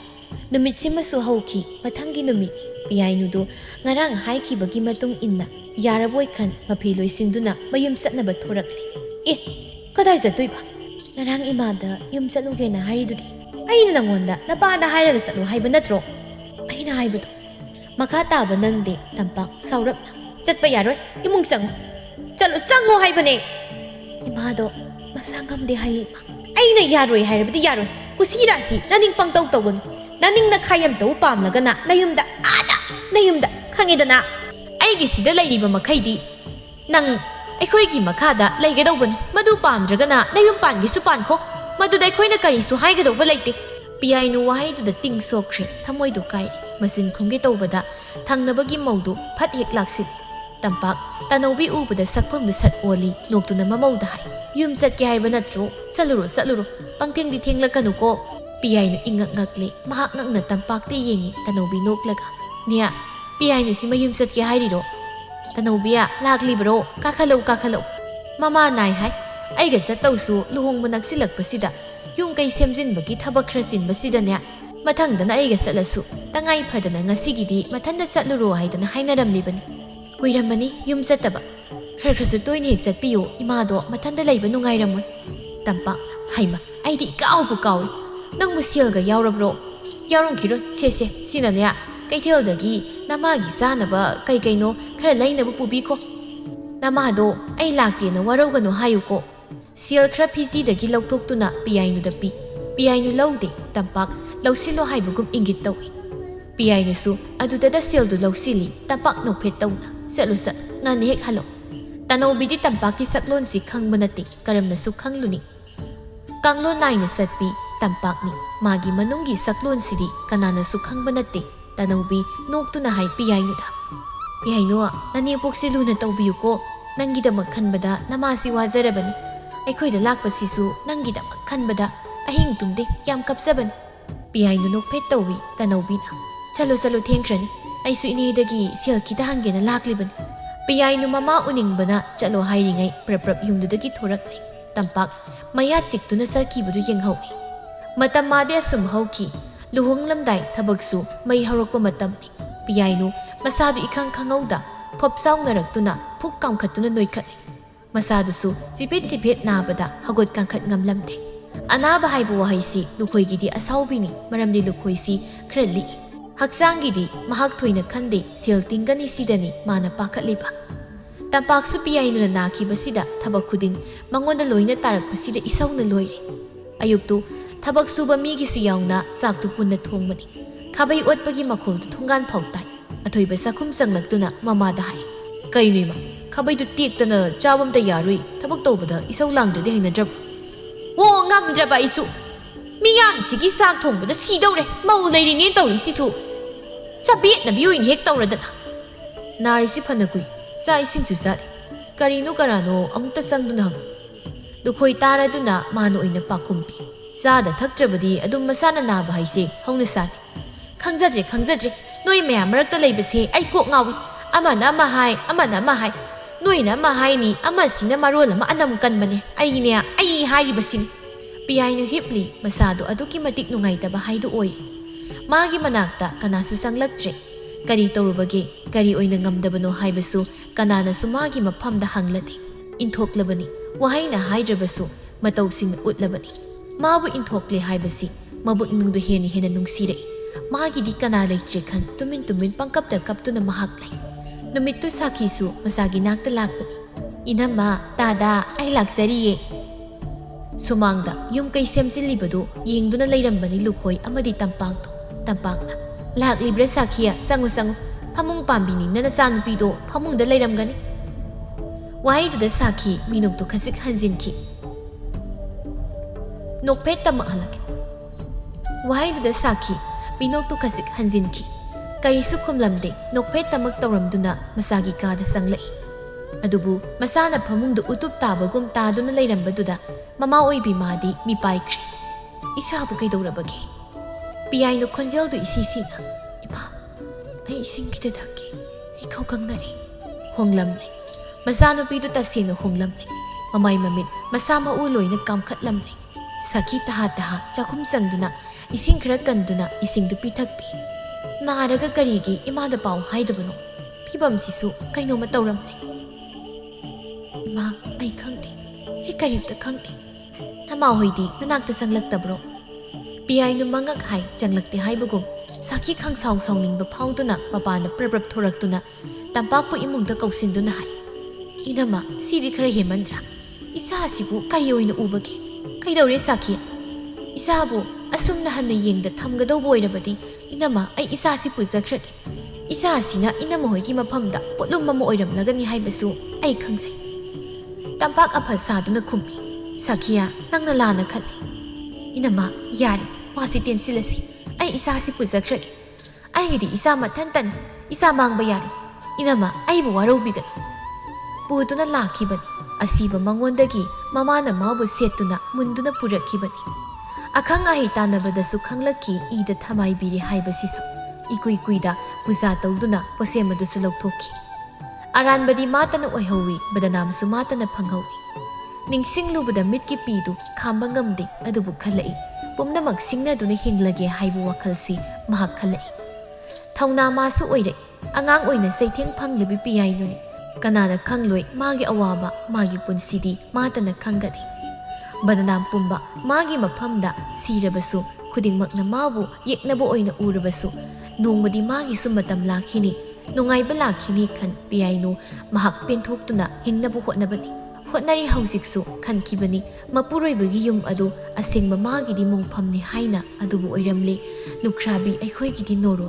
ꯅꯨꯃꯤꯠꯁꯤꯃꯁꯨ ꯍꯧꯈꯤ ꯃꯊꯪꯒꯤ ꯅꯨꯃꯤꯠꯅꯤ ꯄꯤꯌꯥꯏꯅꯨꯗꯨ ꯉꯔꯥꯡ ꯍꯥꯏꯈꯤꯕꯒꯤ ꯃꯇꯨꯡ ꯏꯟꯅ ꯌꯥꯔꯕꯣꯏ ꯈꯟ ꯃꯐꯤ ꯂꯣꯏꯁꯤꯟꯗꯨꯅ ꯃꯌꯨꯝ ꯆꯠꯅꯕ ꯊꯣꯔꯛꯂꯤ ꯀꯗꯥꯏ ꯆꯠꯇꯣꯏꯕ ꯉꯔꯥꯡ ꯏꯃꯥꯗ ꯌꯨꯝ ꯆꯠꯂꯨꯒꯦꯅ ꯍꯥꯏꯔꯤꯗꯨꯗꯤ ꯑꯩꯅ ꯅꯪꯉꯣꯟꯗ ꯅꯄꯥꯗ ꯍꯥꯏꯔꯒ ꯆꯠꯂꯨ ꯍꯥꯏꯕ ꯅꯠꯇ꯭ꯔꯣ ꯑꯩꯅ ꯍꯥꯏꯕꯗꯣ ꯃꯈꯥ ꯇꯥꯕ ꯅꯪꯗꯦ ꯇꯝꯄꯥꯛ ꯁꯥꯎꯔꯞꯅ ꯆꯠꯄ ꯌꯥꯔꯣꯏ ꯏꯃꯨꯡ ꯆꯪꯉꯣ ꯍꯥꯏꯕꯅꯦ ꯏꯃꯥꯗꯣ ꯃꯁꯥ ꯉꯝꯗꯦ ꯍꯥꯏꯌꯦ ꯑꯩꯅ ꯌꯥꯔꯣꯏ ꯍꯥꯏꯔꯕꯗꯤ ꯌꯥꯔꯣই ꯀꯨꯁꯤꯔꯥꯁꯤ ꯅꯅꯤꯡ ꯄꯪꯇꯧ ꯇꯧꯒꯅꯨ ꯅꯅꯤꯡꯅ ꯈꯥꯌꯝꯇꯧ ꯄꯥꯝꯂꯒꯅ ꯅꯌꯨꯝꯗ ꯈꯪꯉꯦꯗꯅ ꯑꯩꯒꯤ ꯁꯤꯗ ꯂꯩꯔꯤꯕ ꯃꯈꯩꯗꯤ ꯅꯪ ꯑꯩꯈꯣꯏꯒꯤ ꯃꯈꯥꯗ ꯂꯩꯒꯗꯧꯕꯅꯤ ꯃꯗꯨ ꯄꯥꯝꯗ꯭ꯔꯒꯅ ꯅꯌꯨꯝ ꯄꯥꯟꯒꯦꯁꯨ ꯄꯥꯟꯈꯣ ꯃꯗꯨꯗ ꯑꯩꯈꯣꯏꯅ ꯀꯔꯤꯁꯨ ꯍꯥꯏꯒꯗꯧꯕ ꯂꯩꯇꯦ ꯄꯤꯌꯥꯏꯅꯨ ꯋꯥꯍꯩꯗꯨꯗ ꯇꯤꯡ ꯁꯣꯛꯈ꯭ꯔꯦ ꯊꯃꯣꯏꯗꯨ ꯀꯥꯏꯔꯦ ꯃꯆꯤꯟ ꯈꯨꯝꯒꯦ ꯇꯧꯕꯗ ꯊꯪꯅꯕꯒꯤ ꯃꯧꯗꯨ ꯐꯠ ꯍꯦꯛ ꯂꯥꯛꯁꯤꯜꯂꯤ Tampak Tanobi ubada sakpam du sat oli noktuna mamauda hai yum sat ke hai banatro saluro pangting di thengla kanuko piyai nu ingak ngakle mahak ngak na tampak ti yengi Tanobi noklaga nia piyai nu sima yum sat ke hai riro Tanobi ya lakli bro kakhalo mama nai hai aiga sat tausu luhung manak silak pasida yung kai semjin bagi thabak khrasin basida nya mathang dana aiga salasu tangai phadana ngasigidi mathanda satluro haidana hainaram libani kuiramani yum sataba khar toin hek satpiyo imado mathanda leiba nungairamon tampa haima aidi kaw nang musialga yaurabro yaurong khiro se sinanya kaithel dagi namagi sanaba kaino khara lainabu pubi ko namado ai lakte na warogano hayuko sial khra pisi dagi lautoktuna piyainu da piyainu laude tampak lausilo haibugum ingit tawi piyainu su aduda da sial du lausili tampak no phet tawna selu sat ngani hek halo Tanobi di tampak ki saklon si khangbanati karamna su khangluni kanglon naina satpi tampak ni magi manunggi saklon sidi kanana su khangbanati Tanobi noktuna hai piyainu da piyainu nani pokse luna tawbiyu ko nangidamak khanbada namasi wazarabani ꯑꯩꯈꯣꯏꯗ ꯂꯥꯛꯄꯁꯤꯁꯨ ꯅꯪꯒꯤꯗꯃꯛ ꯈꯟꯕꯗ ꯑꯍꯤꯡ ꯇꯨꯝꯗꯦ ꯌꯥꯝ ꯀꯞꯆꯕꯅꯤ ꯄꯤꯌꯥꯏꯅ ꯅꯣꯛꯐꯦꯠ ꯇꯧꯏ ꯇꯅꯧꯕꯤꯅ ꯆꯠꯂꯣ ꯊꯦꯡꯈ꯭ꯔꯅꯤ ꯑꯩꯁꯨ ꯏꯅꯦꯗꯒꯤ ꯁꯦꯜ ꯈꯤꯇ ꯍꯪꯒꯦꯅ ꯂꯥꯛꯂꯤꯕꯅꯤ ꯄꯤꯌꯥꯏꯅ ꯃꯃꯥ ꯎꯅꯤꯡꯕꯅ ꯆꯠꯂꯣ ꯍꯥꯏꯔꯤꯉꯩ ꯄ꯭ꯔꯞ ꯌꯨꯝꯗꯨꯗꯒꯤ ꯊꯣꯔꯛꯂꯦ ꯇꯝꯄꯥꯛ ꯃꯌꯥ ꯆꯤꯛꯇꯨꯅ ꯆꯠꯈꯤꯕꯗꯨ ꯌꯦꯡꯍꯧꯏ ꯃꯇꯝ ꯃꯥꯗꯤ ꯑꯁꯨꯝ ꯍꯧꯈꯤ ꯂꯨꯍꯣꯡꯂꯝꯗꯥꯏ ꯊꯕꯛꯁꯨ ꯃꯩ ꯍꯧꯔꯛꯄ ꯃꯇꯝꯅꯤ ꯄꯤꯌꯥꯏꯅꯨ ꯃꯁꯥꯗꯨ ꯏꯈꯪ ꯈꯪꯍꯧꯗ ꯐꯣꯞꯆꯥꯎꯅꯔꯛꯇꯨꯅ ꯐꯨꯛ ꯀꯥꯝꯈꯠꯇꯨꯅ ꯅꯣꯏꯈꯠꯂꯦ ꯃꯁꯥꯗꯨꯁꯨ ꯆꯤꯐꯦꯠ ꯅꯥꯕꯗ ꯍꯧꯒꯠ ꯀꯥꯡꯈꯠ ꯉꯝꯂꯝꯗꯦ ꯑꯅꯥꯕ ꯍꯥꯏꯕ ꯋꯥꯍꯩꯁꯤ ꯂꯨꯈꯣꯏꯒꯤꯗꯤ ꯑꯁꯥꯎꯕꯤꯅꯤ ꯃꯔꯝꯗꯤ ꯂꯨꯈꯣꯏꯁꯤ ꯈꯔ ꯂꯤꯛꯏ ꯍꯛꯆꯥꯡꯒꯤꯗꯤ ꯃꯍꯥꯛ ꯊꯣꯏꯅ ꯈꯟꯗꯦ ꯁꯦꯜ ꯇꯤꯡꯒꯅꯤ ꯁꯤꯗꯅꯤ ꯃꯥꯅ ꯄꯥꯈꯠꯂꯤꯕ ꯇꯝꯄꯥꯛꯁꯨ ꯄꯤꯌꯥꯏꯅꯨꯅ ꯅꯥꯈꯤꯕꯁꯤꯗ ꯊꯕꯛ ꯈꯨꯗꯤꯡ ꯃꯉꯣꯟꯗ ꯂꯣꯏꯅ ꯇꯥꯔꯛꯄꯁꯤꯗ ꯏꯁꯧꯅ ꯂꯣꯏꯔꯦ ꯑꯌꯨꯛꯇꯨ ꯊꯕꯛ ꯁꯨꯕ ꯃꯤꯒꯤꯁꯨ ꯌꯥꯎꯅ ꯆꯥꯛꯇꯨ ꯄꯨꯟꯅ ꯊꯣꯡꯕꯅꯤ ꯈꯥꯕꯩ ꯑꯣꯠꯄꯒꯤ ꯃꯈꯣꯜꯗꯨ ꯊꯣꯡꯒꯥꯟ ꯐꯥꯎ ꯇꯥꯏ ꯑꯊꯣꯏꯕ ꯆꯥꯛꯈꯨꯝ ꯆꯪꯂꯛꯇꯨꯅ ꯃꯃꯥꯗ ꯍꯥꯏ ꯀꯩꯅꯣ ꯏꯃꯥ ꯈꯥꯕꯩꯗꯨ ꯇꯦꯛꯇꯅ ꯆꯥꯕ ꯑꯝꯇ ꯌꯥꯔꯣꯏ ꯊꯕꯛ ꯇꯧꯕꯗ ꯏꯁꯧ ꯂꯥꯡꯗ꯭ꯔꯗꯤ ꯍꯩꯅꯗ꯭ꯔꯕ ꯑꯣ ꯉꯝꯗ꯭ꯔꯕ ꯑꯩꯁꯨ ꯃꯤꯌꯥꯝꯁꯤꯒꯤ ꯆꯥꯛ ꯊꯣꯡꯕꯗ ꯁꯤꯗꯧꯔꯦ ꯃꯧ ꯂꯩꯔꯤꯅꯦ ꯇꯧꯔꯤꯁꯤꯁꯨ ꯆꯕꯦꯠꯅꯕꯤ ꯑꯣꯏꯅ ꯍꯦꯛ ꯇꯧꯔꯗꯅ ꯅꯥꯔꯤꯁꯤ ꯐꯅ ꯀꯨꯏ ꯆꯥꯛ ꯏꯁꯤꯡꯁꯨ ꯆꯥꯗꯦ ꯀꯔꯤꯅꯣ ꯀꯔꯥꯅꯣ ꯑꯃꯨꯛꯇ ꯆꯪꯗꯨꯅ ꯍꯪꯉꯨ ꯂꯨꯈꯣꯏ ꯇꯥꯔꯗꯨꯅ ꯃꯥꯅ ꯑꯣꯏꯅ ꯄꯥꯈꯨꯝ ꯄꯤ ꯆꯥꯗ ꯊꯛꯇ꯭ꯔꯕꯗꯤ ꯑꯗꯨꯝ ꯃꯁꯥꯅ ꯅꯥꯕ ꯍꯥꯏꯁꯦ ꯍꯧꯅ ꯁꯥꯅꯤ ꯈꯪꯖꯗ꯭ꯔꯦ ꯅꯣꯏ ꯃꯌꯥꯝ ꯃꯔꯛꯇ ꯂꯩꯕꯁꯦ ꯑꯩ ꯀꯣꯛ ꯉꯥꯎꯏ ꯑꯃꯅ ꯑꯃ ꯍꯥꯏ ꯑꯃꯅ ꯑꯃ ꯍꯥꯏ ꯅꯣꯏꯅ ꯑꯃ ꯍꯥꯏꯅꯤ ꯑꯃꯁꯤꯅ ꯃꯔꯣꯜ ꯑꯃ ꯑꯅꯝ ꯀꯟꯕꯅꯦ ꯑꯩꯅꯦ ꯑꯩ ꯍꯥꯏꯔꯤꯕꯁꯤꯅꯤ ꯄꯤꯌꯥꯏꯅꯨ ꯍꯤꯞꯂꯤ ꯃꯁꯥꯗꯣ ꯑꯗꯨꯛꯀꯤ ꯃꯇꯤꯛ ꯅꯨꯡꯉꯥꯏꯇꯕ ꯍꯥꯏꯗꯨ ꯑꯣꯏ ꯃꯥꯒꯤ ꯃꯅꯥꯛꯇ ꯀꯅꯥꯁꯨ ꯆꯪꯂꯛꯇ꯭ꯔꯦ ꯀꯔꯤ ꯇꯧꯔꯨꯕꯒꯦ ꯀꯔꯤ ꯑꯣꯏꯅ ꯉꯝꯗꯕꯅꯣ ꯍꯥꯏꯕꯁꯨ ꯀꯅꯥꯅꯁꯨ ꯃꯥꯒꯤ ꯃꯐꯝꯗ ꯍꯪꯂꯗꯦ ꯏꯟꯊꯣꯛꯂꯕꯅꯤ ꯋꯥꯍꯩꯅ ꯍꯥꯏꯗ꯭ꯔꯕꯁꯨ ꯃꯇꯧꯁꯤꯡꯅ ꯎꯠꯂꯕꯅꯤ ꯃꯥꯕꯨ ꯏꯟꯊꯣꯛꯂꯦ ꯍꯥꯏꯕꯁꯤ ꯃꯕꯨꯛꯅꯨꯡꯗꯨ ꯍꯦꯟꯅ ꯅꯨꯡꯁꯤꯔꯛꯏ ꯃꯥꯒꯤꯗꯤ ꯀꯅꯥ ꯂꯩꯇ꯭ꯔꯦ ꯈꯟ ꯇꯨꯃꯤꯟ ꯄꯪꯀꯞꯇ ꯀꯞꯇꯨꯅ ꯃꯍꯥꯛ ꯂꯩ ꯅꯨꯃꯤꯠꯇꯨ ꯁꯥꯈꯤꯁꯨ ꯃꯁꯥꯒꯤ ꯅꯥꯛꯇ ꯂꯥꯛꯄꯅꯤ ꯏꯅꯝꯃ ꯇꯥꯗꯥ ꯑꯩ ꯂꯥꯛꯆꯔꯤꯌꯦ ꯁꯨꯃꯥꯡꯗ ꯌꯨꯝ ꯀꯩ ꯁꯦꯝꯖꯤꯜꯂꯤꯕꯗꯨ ꯌꯦꯡꯗꯨꯅ ꯂꯩꯔꯝꯕꯅꯤ ꯂꯨꯈꯣꯏ ꯑꯃꯗꯤ ꯇꯝꯄꯥꯛꯅ ꯂꯥꯛꯂꯤꯕ꯭ꯔꯥ ꯁꯥꯈꯤꯌꯥ ꯆꯪꯉꯨ ꯐꯃꯨꯡ ꯄꯥꯝꯕꯤꯅꯤꯅ ꯅꯆꯥꯅꯨꯄꯤꯗꯣ ꯐꯃꯨꯡꯗ ꯂꯩꯔꯝꯒꯅꯤ ꯋꯥꯍꯩꯗꯨꯗ ꯁꯥꯈꯤ ꯃꯤꯅꯣꯛꯇꯨ ꯈꯖꯤꯛ ꯍꯟꯖꯤꯟꯈꯤ ꯅꯣꯛꯐꯦꯠ ꯇꯃꯛ ꯍꯜꯂꯛꯀꯦ ꯋꯥꯍꯩꯗꯨꯗ ꯁꯥꯈꯤ ꯃꯤꯅꯣꯛꯇꯨ ꯈꯖꯤꯛ ꯍꯟꯖꯤꯟꯈꯤ ꯀꯔꯤꯁꯨ ꯈꯨꯝꯂꯝꯗꯦ ꯅꯣꯛꯐꯦꯠ ꯇꯃꯛ ꯇꯧꯔꯝꯗꯨꯅ ꯃꯁꯥꯒꯤ ꯀꯥꯗ ꯆꯪꯂꯛꯏ ꯑꯗꯨꯕꯨ ꯃꯁꯥꯅ ꯐꯃꯨꯡꯗ ꯎꯇꯨꯞ ꯇꯥꯕꯒꯨꯝ ꯇꯥꯗꯨꯅ ꯂꯩꯔꯝꯕꯗꯨꯗ ꯃꯃꯥ ꯑꯣꯏꯕꯤ ꯃꯥꯗꯤ ꯃꯤꯄꯥꯏꯈ꯭ꯔꯦ ꯏꯁꯥꯕꯨ ꯀꯩꯗꯧꯔꯕꯒꯦ ꯄꯤꯌꯥꯏꯅꯨ ꯈꯣꯟꯖꯦꯜꯗꯨ ꯏꯁꯤꯁꯤꯅ ꯏꯃꯥ ꯑꯩ ꯏꯁꯤꯡ ꯈꯤꯇ ꯊꯛꯀꯦ ꯑꯩ ꯈꯧꯒꯪꯅꯔꯦ ꯍꯣꯡꯂꯝꯂꯦ ꯃꯆꯥꯅꯨꯄꯤꯗꯨ ꯇꯁꯦꯡꯅ ꯍꯣꯡꯂꯝꯂꯦ ꯃꯃꯥꯏ ꯃꯃꯤꯠ ꯃꯁꯥ ꯃꯎ ꯂꯣꯏꯅ ꯀꯥꯝꯈꯠꯂꯝꯂꯦ ꯁꯈꯤ ꯇꯍꯥ ꯆꯥꯛꯈꯨꯝ ꯆꯪꯗꯨꯅ ꯏꯁꯤꯡ ꯈꯔ ꯀꯟꯗꯨꯅ ꯏꯁꯤꯡꯗꯨ ꯄꯤꯊꯛꯄꯤ ꯅꯥꯔꯒ ꯀꯔꯤꯒꯤ ꯏꯃꯥꯗ ꯄꯥꯎ ꯍꯥꯏꯗꯕꯅꯣ ꯐꯤꯕꯝꯁꯤꯁꯨ ꯀꯩꯅꯣꯝꯃ ꯇꯧꯔꯝꯂꯦ ꯏꯃꯥ ꯑꯩ ꯈꯪꯗꯦ ꯑꯩ ꯀꯔꯤꯝꯇ ꯈꯪꯗꯦ ꯅꯃꯥ ꯍꯣꯏꯗꯤ ꯅꯅꯥꯛꯇ ꯆꯪꯂꯛꯇꯕ꯭ꯔꯣ ꯄꯤꯌꯥꯏꯅꯨ ꯃꯉꯛ ꯍꯥꯏ ꯆꯪꯂꯛꯇꯦ ꯍꯥꯏꯕꯒꯨꯝ ꯁꯥꯈꯤ ꯈꯪꯁꯥꯎꯅꯤꯡꯕ ꯐꯥꯎꯗꯨꯅ ꯃꯄꯥꯟꯗ ꯄ꯭ꯔꯞ ꯊꯣꯔꯛꯇꯨꯅ ꯇꯝꯄꯥꯛꯄꯨ ꯏꯃꯨꯡꯗ ꯀꯧꯁꯤꯟꯗꯨꯅ ꯍꯥꯏ ꯏꯅꯝꯃ ꯁꯤꯗꯤ ꯈꯔ ꯍꯦꯃꯟꯗ꯭ꯔꯥ ꯏꯆꯥꯁꯤꯕꯨ ꯀꯔꯤ ꯑꯣꯏꯅ ꯎꯕꯒꯦ ꯀꯩꯗꯧꯔꯦ ꯁꯥꯈꯤ ꯏꯆꯥꯕꯨ ꯑꯁꯨꯝꯅ ꯍꯟꯅ ꯌꯦꯡꯗ ꯊꯝꯒꯗꯧꯕ ꯑꯣꯏꯔꯕꯗꯤ ꯏꯅꯝꯃ ꯑꯩ ꯏꯆꯥꯁꯤ ꯄꯨꯖꯈ꯭ꯔꯒꯦ ꯏꯆꯥꯁꯤꯅ ꯏꯅꯝꯃ ꯍꯣꯏꯒꯤ ꯃꯐꯝꯗ ꯄꯣꯠꯂꯨꯝ ꯑꯃ ꯑꯣꯏꯔꯝꯂꯒꯅꯤ ꯍꯥꯏꯕꯁꯨ ꯑꯩ ꯈꯪꯖꯩ ꯇꯝꯄꯥꯛ ꯑꯐ ꯁꯥꯗꯨꯅ ꯈꯨꯝꯃꯤ ꯁꯥꯈꯤꯌꯥ ꯅꯪꯅ ꯂꯥꯟꯅ ꯈꯜꯂꯤ ꯏꯅꯝꯃ ꯌꯥꯔꯦ ꯋꯥꯁꯤ ꯇꯦꯟꯁꯤꯜꯂꯁꯤ ꯑꯩ ꯏꯆꯥꯁꯤ ꯄꯨꯖꯈ꯭ꯔꯒꯦ ꯑꯩꯒꯤꯗꯤ ꯏꯆꯥ ꯃꯊꯟꯇꯅꯤ ꯏꯆꯥ ꯃꯥꯡꯕ ꯌꯥꯔꯣꯏ ꯏꯅꯝꯃ ꯑꯩꯕꯨ ꯋꯥꯔꯧꯕꯤꯒꯅꯨ ꯄꯨꯗꯨꯅ ꯂꯥꯛꯈꯤꯕꯅꯤ ꯑꯁꯤꯕ ꯃꯉꯣꯟꯗꯒꯤ ꯃꯃꯥꯅ ꯃꯥꯕꯨ ꯁꯦꯠꯇꯨꯅ ꯃꯨꯟꯗꯨꯅ ꯄꯨꯔꯛꯈꯤꯕꯅꯤ ꯑꯈꯪ ꯑꯍꯩ ꯇꯥꯟꯅꯕꯗꯁꯨ ꯈꯪꯂꯛꯈꯤ ꯏꯗ ꯊꯃꯥꯏꯕꯤꯔꯦ ꯍꯥꯏꯕꯁꯤꯁꯨ ꯏꯀꯨꯏ ꯀꯨꯏꯗ ꯄꯨꯖꯥ ꯇꯧꯗꯨꯅ ꯄꯣꯁꯦꯝ ꯑꯗꯨꯁꯨ ꯂꯧꯊꯣꯛꯈꯤ ꯑꯔꯥꯟꯕꯗꯤ ꯃꯥꯇꯅ ꯑꯣꯏꯍꯧꯋꯤ ꯕꯗꯅꯥꯝꯁꯨ ꯃꯥꯇꯅ ꯐꯪꯍꯧꯋꯤ ꯅꯤꯡꯁꯤꯡꯂꯨꯕꯗ ꯃꯤꯠꯀꯤ ꯄꯤꯗꯨ ꯈꯥꯝꯕ ꯉꯝꯗꯦ ꯑꯗꯨꯕꯨ ꯈꯜꯂꯛꯏ ꯄꯨꯝꯅꯃꯛ ꯁꯤꯡꯅꯗꯨꯅ ꯍꯤꯡꯂꯒꯦ ꯍꯥꯏꯕ ꯋꯥꯈꯜꯁꯤ ꯃꯍꯥꯛ ꯈꯜꯂꯛꯏ ꯊꯧꯅꯥ ꯃꯥꯁꯨ ꯑꯣꯏꯔꯛꯏ ꯑꯉꯥꯡ ꯑꯣꯏꯅ ꯆꯩꯊꯦꯡ ꯐꯪꯂꯤꯕꯤ ꯄꯤꯌꯥꯏꯅꯨꯅꯤ ꯀꯅꯥꯅ ꯈꯪꯂꯣꯏ ꯃꯥꯒꯤ ꯑꯋꯥꯕ ꯃꯥꯒꯤ ꯄꯨꯟꯁꯤꯗꯤ ꯃꯥꯇꯅ ꯈꯪꯒꯅꯤ ꯕꯗꯅꯥꯝ ꯄꯨꯝꯕ ꯃꯥꯒꯤ ꯃꯐꯝꯗ ꯁꯤꯔꯕꯁꯨ ꯈꯨꯗꯤꯡꯃꯛꯅ ꯃꯥꯕꯨ ꯌꯦꯛꯅꯕ ꯑꯣꯏꯅ ꯎꯔꯕꯁꯨ ꯅꯣꯡꯃꯗꯤ ꯃꯥꯒꯤꯁꯨ ꯃꯇꯝ ꯂꯥꯛꯈꯤꯅꯤ ꯅꯨꯡꯉꯥꯏꯕ ꯂꯥꯛꯈꯤꯅꯤ ꯈꯟ ꯄꯤꯌꯥꯏꯅꯨ ꯃꯍꯥꯛ ꯄꯦꯟꯊꯣꯛꯇꯨꯅ ꯍꯤꯡꯅꯕ ꯍꯣꯠꯅꯕꯅꯤ ꯍꯣꯠꯅꯔꯤ ꯍꯧꯖꯤꯛꯁꯨ ꯈꯟꯈꯤꯕꯅꯤ ꯃꯄꯨꯔꯣꯏꯕꯒꯤ ꯌꯨꯝ ꯑꯗꯨ ꯑꯁꯦꯡꯕ ꯃꯥꯒꯤꯗꯤ ꯃꯣꯡꯐꯝꯅꯤ ꯍꯥꯏꯅ ꯑꯗꯨꯕꯨ ꯑꯣꯏꯔꯝꯂꯦ ꯂꯨꯈ꯭ꯔꯥꯕꯤ ꯑꯩꯈꯣꯏꯒꯤꯗꯤ ꯅꯣꯔꯣ